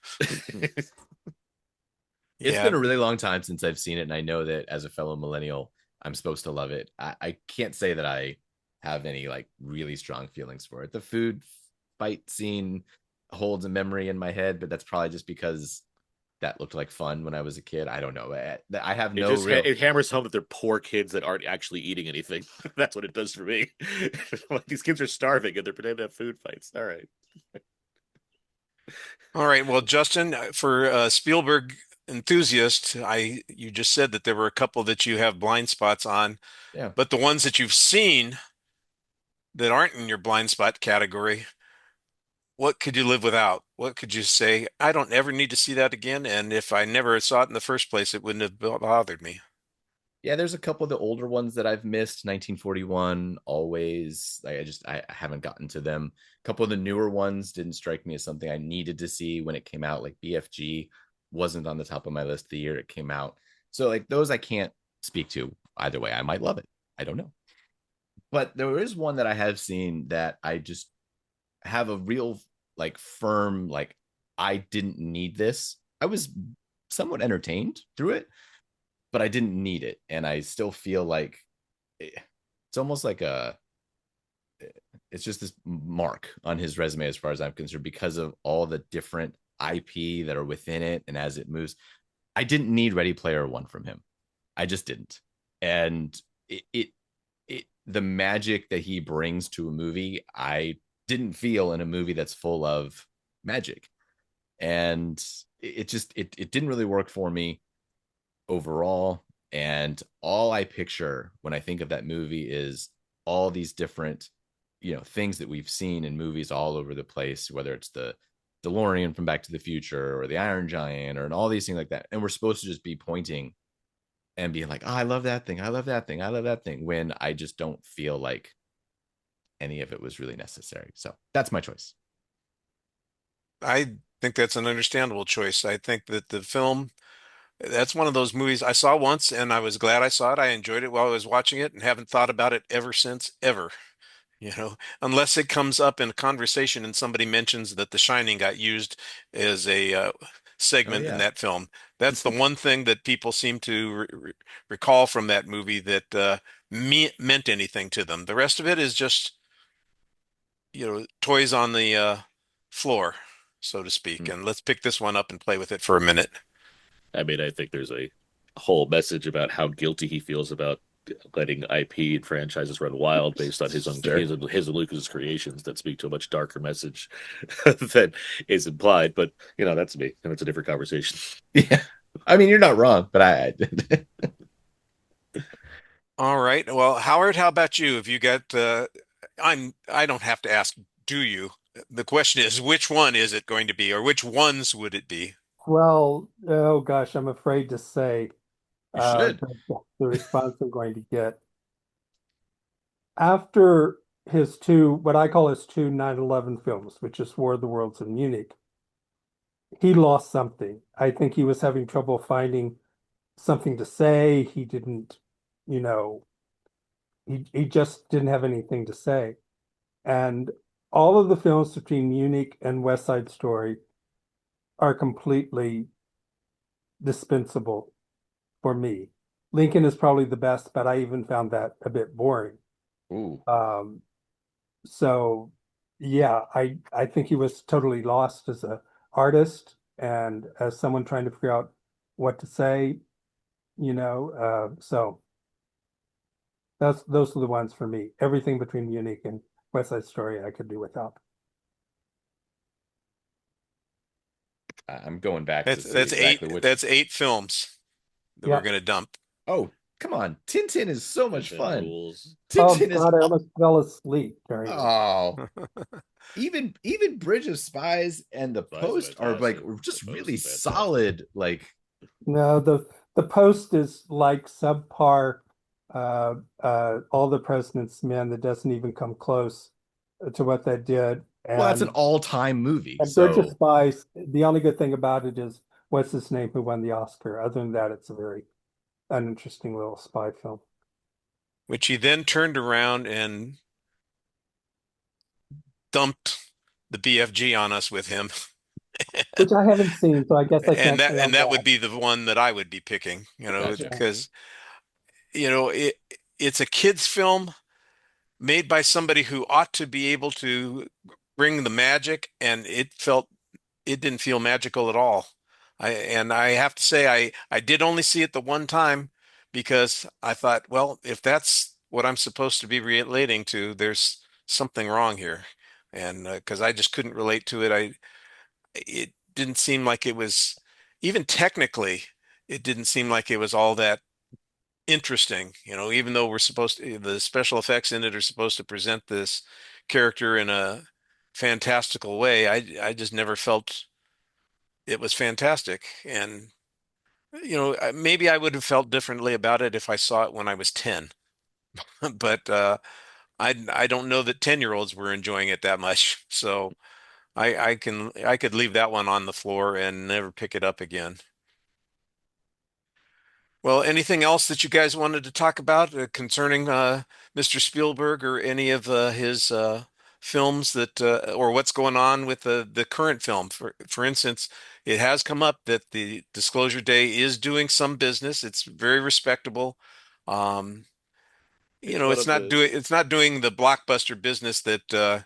It's Yeah. been a really long time since I've seen it, and I know that as a fellow millennial, I'm supposed to love it. I can't say that I have any really strong feelings for it. The food fight scene holds a memory in my head, but that's probably just because that looked like fun when I was a kid. I don't know. I have no real... It hammers home that they're poor kids that aren't actually eating anything. That's what it does for me. These kids are starving and they're pretending to have food fights. All right. All right. Well, Justin, for Spielberg enthusiast, you just said that there were a couple that you have blind spots on. Yeah. But the ones that you've seen that aren't in your blind spot category, what could you live without? What could you say, I don't ever need to see that again, and if I never saw it in the first place, it wouldn't have bothered me? Yeah, there's a couple of the older ones that I've missed. 1941, Always. I haven't gotten to them. A couple of the newer ones didn't strike me as something I needed to see when it came out. Like BFG wasn't on the top of my list the year it came out. So those I can't speak to either way. I might love it. I don't know. But there is one that I have seen that I just have a real firm I didn't need this. I was somewhat entertained through it, but I didn't need it. And I still feel like it's almost like it's just this mark on his resume as far as I'm concerned, because of all the different IP that are within it. And as it moves, I didn't need Ready Player One from him. I just didn't. And the magic that he brings to a movie, I didn't feel in a movie that's full of magic. And it didn't really work for me overall. And all I picture when I think of that movie is all these different, things that we've seen in movies all over the place, whether it's the DeLorean from Back to the Future or the Iron Giant or all these things like that. And we're supposed to just be pointing and being like, oh, I love that thing. I love that thing. I love that thing. When I just don't feel like any of it was really necessary. So that's my choice. I think that's an understandable choice. I think that the film, that's one of those movies I saw once and I was glad I saw it. I enjoyed it while I was watching it and haven't thought about it ever since, ever. Unless it comes up in a conversation and somebody mentions that The Shining got used as a segment in that film. That's the one thing that people seem to recall from that movie that meant anything to them. The rest of it is just, toys on the floor, so to speak. And let's pick this one up and play with it for a minute. I mean, I think there's a whole message about how guilty he feels about letting IP and franchises run wild based on his and Lucas' creations that speak to a much darker message than is implied. But that's me, and it's a different conversation. Yeah, I mean, you're not wrong, but I All right. Well, Howard, how about you? Have you got? I don't have to ask, do you? The question is, which one is it going to be, or which ones would it be? Well, oh gosh, I'm afraid to say You should. the response I'm going to get. After his two, what I call his two 9/11 films, which is War of the Worlds and Munich, he lost something. I think he was having trouble finding something to say. He didn't, he just didn't have anything to say. And all of the films between Munich and West Side Story are completely dispensable for me. Lincoln is probably the best, but I even found that a bit boring. Ooh. So yeah, I think he was totally lost as an artist and as someone trying to figure out what to say, so those are the ones for me. Everything between Munich and West Side Story I could do without. I'm going back to see That's exactly eight. which. That's 8 films that we're going to dump. Oh, come on. Tintin is so much fun. Rules. Tintin God, I almost fell asleep during it. Oh. Even Bridge of Spies and The Post are like just really solid. Like, no, the Post is like subpar All the President's Men that doesn't even come close to what they did. Well, that's an all-time movie. And Bridge of Spies, the only good thing about it is what's his name who won the Oscar. Other than that, it's a very uninteresting little spy film. Which he then turned around and dumped the BFG on us with him. Which I haven't seen, so I guess I can't. And that would be the one that I would be picking, because it's a kid's film made by somebody who ought to be able to bring the magic, and it didn't feel magical at all. I have to say I did only see it the one time because I thought, well, if that's what I'm supposed to be relating to, there's something wrong here. And because I just couldn't relate to it. It didn't seem like it was, even technically, it didn't seem like it was all that interesting, even though the special effects in it are supposed to present this character in a fantastical way. I just never felt it was fantastic. And, maybe I would have felt differently about it if I saw it when I was 10. But I don't know that 10-year-olds were enjoying it that much. So I could leave that one on the floor and never pick it up again. Well, anything else that you guys wanted to talk about concerning Mr. Spielberg or any of his films that or what's going on with the current film? For instance, it has come up that the Disclosure Day is doing some business. It's very respectable. It's not doing the blockbuster business that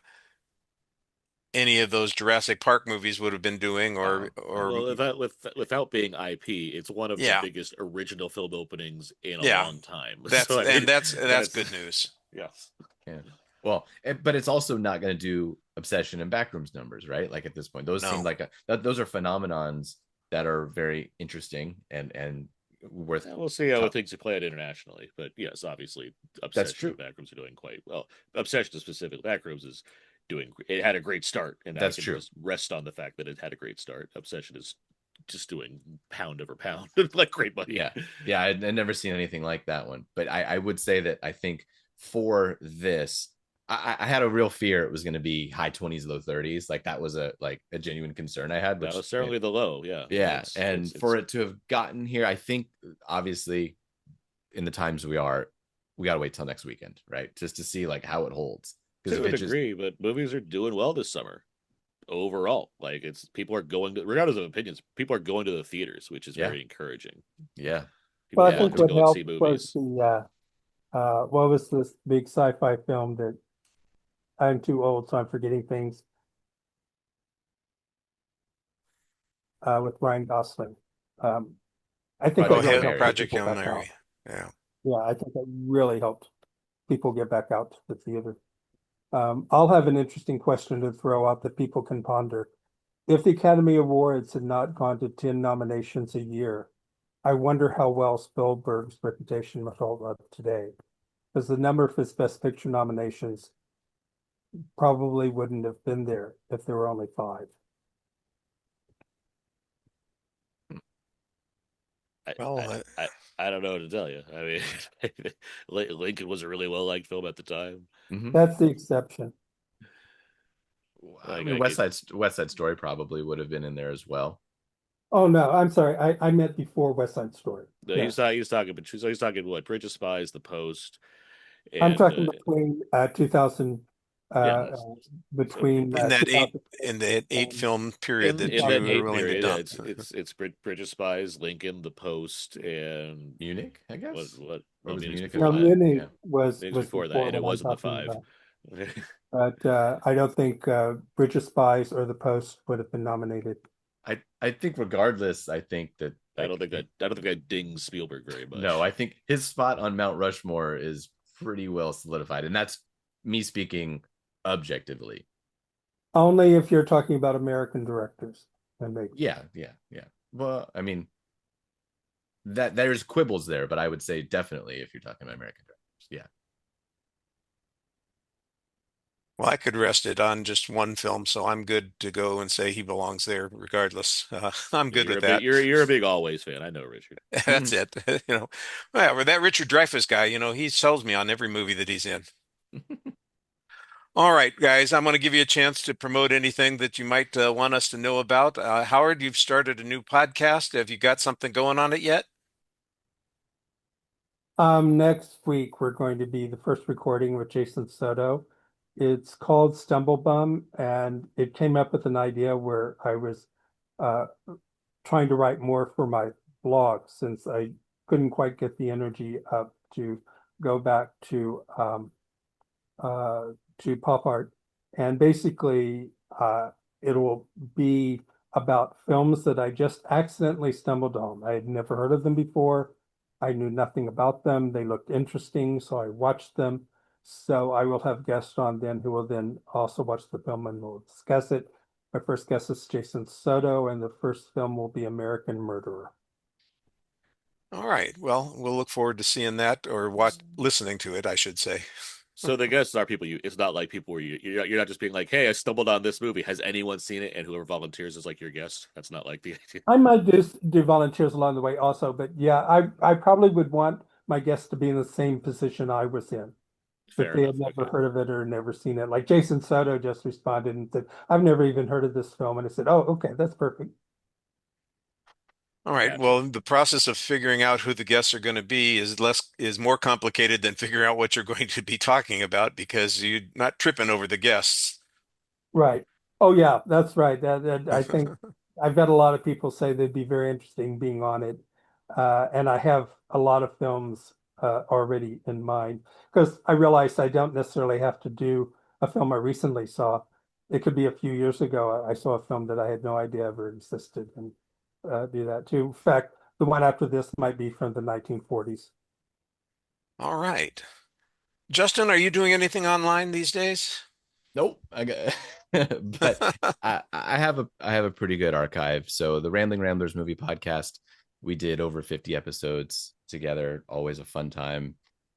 any of those Jurassic Park movies would have been doing, without being IP, it's one of the biggest original film openings in a long time. That's good news. Yes. Yeah. Well, but it's also not going to do Obsession and Backrooms numbers, right? Like at this point, those seem No. like those are phenomenons that are very interesting and worth. We'll see how things play out internationally, but yes, obviously, Obsession true. and Backrooms are doing quite well. Obsession specifically, Backrooms is doing. It had a great start, and That's I can true. just rest on the fact that it had a great start. Obsession is just doing pound over pound, like great money. Yeah. I'd never seen anything like that one, but I would say that I think for this, I had a real fear it was going to be high 20s, low 30s. Like that was a genuine concern I had. Which, that was certainly the low. Yeah. Yeah, for it to have gotten here, I think obviously in the times we got to wait till next weekend, right? Just to see like how it holds. To a degree, but movies are doing well this summer overall. Like it's people are going to, regardless of opinions, people are going to the theaters, which is very encouraging. Yeah. Well, I think what helped was the what was this big sci-fi film that I'm too old, so I'm forgetting things. With Ryan Gosling. I think Project Hail Mary. Yeah. Yeah, I think that really helped people get back out to the theater. I'll have an interesting question to throw out that people can ponder. If the Academy Awards had not gone to 10 nominations a year, I wonder how well Spielberg's reputation would hold up today. Because the number of his Best Picture nominations probably wouldn't have been there if there were only 5. I don't know what to tell you. I mean, Lincoln was a really well-liked film at the time. That's the exception. I mean, West Side Story probably would have been in there as well. Oh no, I'm sorry. I meant before West Side Story. No, he's talking what? Bridge of Spies, The Post. And, I'm talking between 2000. Between in that 8 film period that you were willing to dump. It's Bridge of Spies, Lincoln, The Post, and Munich, I guess. What was Munich? No, Munich was before that, and it wasn't the 5. But I don't think Bridge of Spies or The Post would have been nominated. I think regardless, I think that I don't think that dings Spielberg very much. No, I think his spot on Mount Rushmore is pretty well solidified, and that's me speaking objectively. Only if you're talking about American directors. Yeah. Well, I mean, that there's quibbles there, but I would say definitely if you're talking about American directors, yeah. Well, I could rest it on just one film, so I'm good to go and say he belongs there regardless. I'm good with that. You're a big Always fan. I know, Richard. That's it. Well, with that Richard Dreyfuss guy, he sells me on every movie that he's in. All right, guys, I'm going to give you a chance to promote anything that you might want us to know about. Howard, you've started a new podcast. Have you got something going on it yet? Next week, we're going to be the first recording with Jason Soto. It's called Stumblebum, and it came up with an idea where I was trying to write more for my blog since I couldn't quite get the energy up to go back to pop art. And basically, it will be about films that I just accidentally stumbled on. I had never heard of them before. I knew nothing about them. They looked interesting, so I watched them. So I will have guests on then who will then also watch the film and we'll discuss it. My first guest is Jason Soto, and the first film will be American Murderer. All right. Well, we'll look forward to seeing that or listening to it, I should say. So the guests are people it's not like people where you're not just being like, hey, I stumbled on this movie. Has anyone seen it? And whoever volunteers is like your guest. That's not like the idea. I might do volunteers along the way also, but yeah, I probably would want my guests to be in the same position I was in. If they had never heard of it or never seen it. Like Jason Soto just responded and said, I've never even heard of this film. And I said, oh, okay, that's perfect. All right. Well, the process of figuring out who the guests are going to be is more complicated than figuring out what you're going to be talking about because you're not tripping over the guests. Right. Oh, yeah, that's right. That I think I've got a lot of people say they'd be very interesting being on it. And I have a lot of films already in mind because I realized I don't necessarily have to do a film I recently saw. It could be a few years ago. I saw a film that I had no idea ever existed and do that too. In fact, the one after this might be from the 1940s. All right. Justin, are you doing anything online these days? Nope. I got, but I have a pretty good archive. So the Rambling Ramblers movie podcast, we did over 50 episodes together. Always a fun time.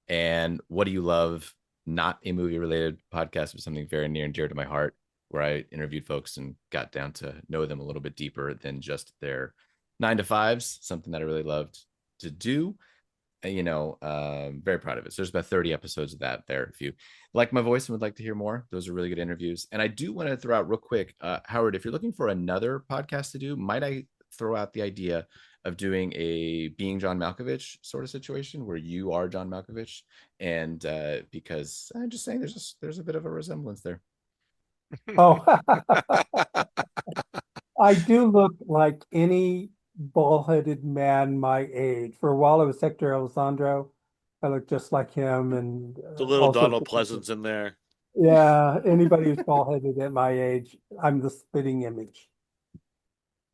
And What Do You Love? Not a movie related podcast, but something very near and dear to my heart, where I interviewed folks and got down to know them a little bit deeper than just their 9 to 5s. Something that I really loved to do. Very proud of it. So there's about 30 episodes of that there. If you like my voice and would like to hear more, those are really good interviews. And I do want to throw out real quick, Howard, if you're looking for another podcast to do, might I throw out the idea of doing a Being John Malkovich sort of situation where you are John Malkovich? And because I'm just saying there's a bit of a resemblance there. Oh, I do look like any bald-headed man my age. For a while, I was Hector Elizondo. I look just like him, and The little also, Donald Pleasance in there. yeah, anybody who's bald-headed at my age, I'm the spitting image.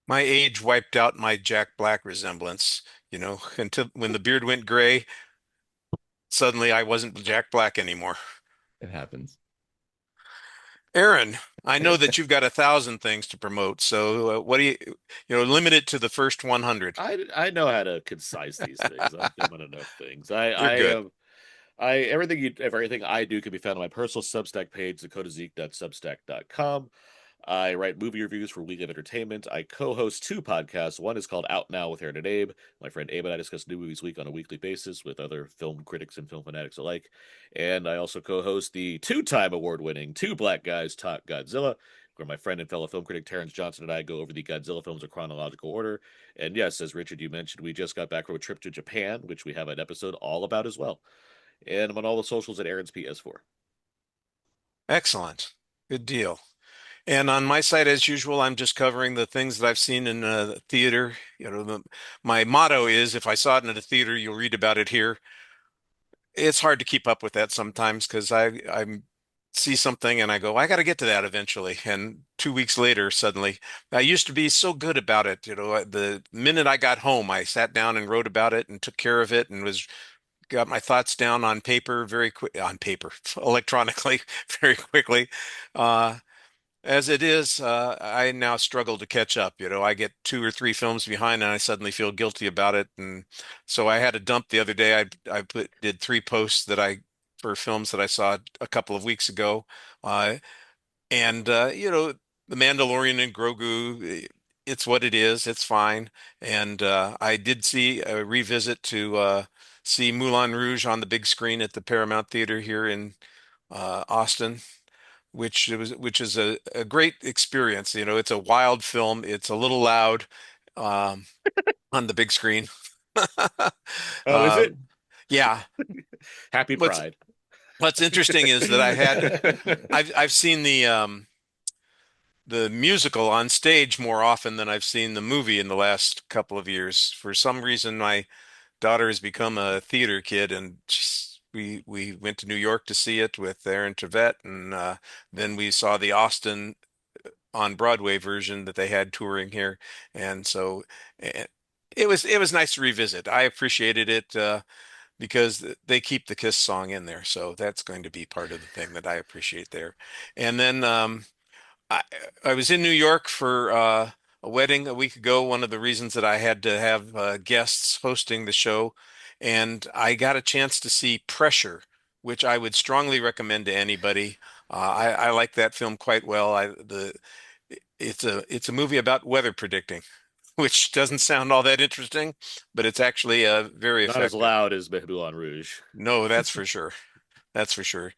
My age wiped out my Jack Black resemblance, until when the beard went gray, suddenly I wasn't Jack Black anymore. It happens. Aaron, I know that you've got 1,000 things to promote, so what do limit it to the first 100. I know how to concise these things. I've done enough things. You're good. Everything I do can be found on my personal Substack page, dakotazeek.substack.com. I write movie reviews for Weekly Entertainment. I co-host 2 podcasts. One is called Out Now with Aaron and Abe. My friend Abe and I discuss new movies week on a weekly basis with other film critics and film fanatics alike. And I also co-host the 2-time award-winning Two Black Guys Talk Godzilla, where my friend and fellow film critic Terrence Johnson and I go over the Godzilla films in chronological order. And yes, as Richard, you mentioned, we just got back from a trip to Japan, which we have an episode all about as well. And I'm on all the socials at Aaron's PS4. Excellent. Good deal. And on my site, as usual, I'm just covering the things that I've seen in the theater. My motto is, if I saw it in the theater, you'll read about it here. It's hard to keep up with that sometimes because I see something and I go, I got to get to that eventually. And 2 weeks later, suddenly, I used to be so good about it. The minute I got home, I sat down and wrote about it and took care of it and was got my thoughts down on paper electronically, very quickly. Uh, as it is, I now struggle to catch up. I get 2 or 3 films behind and I suddenly feel guilty about it. And so I had a dump the other day. I did 3 posts for films that I saw a couple of weeks ago. And The Mandalorian and Grogu, it's what it is. It's fine. And I did see a revisit to see Moulin Rouge on the big screen at the Paramount Theater here in Austin, which is a great experience. It's a wild film. It's a little loud um, on the big screen. Oh, is Uh, it? yeah. Happy What's Pride. What's interesting is that I've seen the musical on stage more often than I've seen the movie in the last couple of years. For some reason, my daughter has become a theater kid, and we went to New York to see it with Aaron Tveit, and then we saw the Austin on Broadway version that they had touring here, and so eh, it was nice to revisit. I appreciated it because they keep the Kiss song in there, so that's going to be part of the thing that I appreciate there. And then I I was in New York for a wedding a week ago. One of the reasons that I had to have guests hosting the show, and I got a chance to see Pressure, which I would strongly recommend to anybody. I like that film quite well. It's a movie about weather predicting, which doesn't sound all that interesting, but it's actually very Not as effective. loud as Moulin Rouge. No, that's for sure. That's for sure.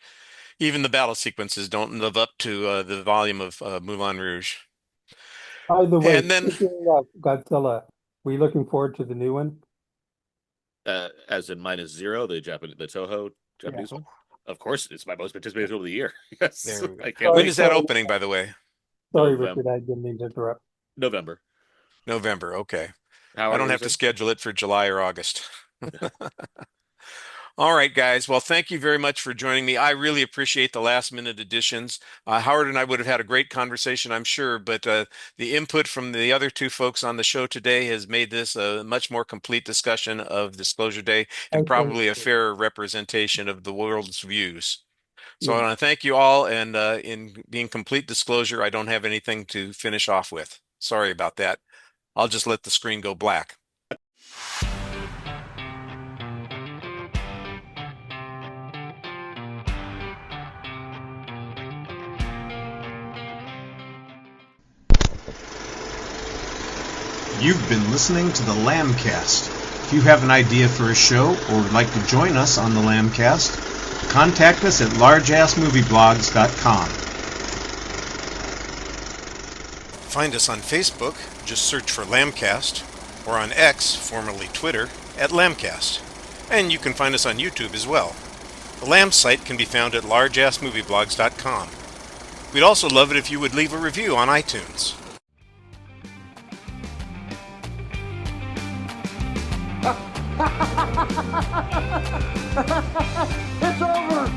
Even the battle sequences don't live up to the volume of Moulin Rouge. By the way, And then, speaking of Godzilla, we looking forward to the new one? As in -0, the Toho Yeah. Japanese one. Of course, it's my most anticipated film of the year. Yes, there we go. I can't When wait. is that Sorry, opening, by the way? sorry, November. Richard, I didn't mean to interrupt. November. November. Okay. I Howard, don't were you have to saying? schedule it for July or August. All right, guys. Well, thank you very much for joining me. I really appreciate the last minute additions. Howard and I would have had a great conversation, I'm sure, but the input from the other two folks on the show today has made this a much more complete discussion of Disclosure Day and probably a fairer representation of the world's views. So I want to thank you all. And in being complete disclosure, I don't have anything to finish off with. Sorry about that. I'll just let the screen go black. You've been listening to the Lambcast. If you have an idea for a show or would like to join us on the Lambcast, contact us at largeassmovieblogs.com. Find us on Facebook, just search for Lambcast, or on X, formerly Twitter, at Lambcast. And you can find us on YouTube as well. The Lamb site can be found at largeassmovieblogs.com. We'd also love it if you would leave a review on iTunes. It's over!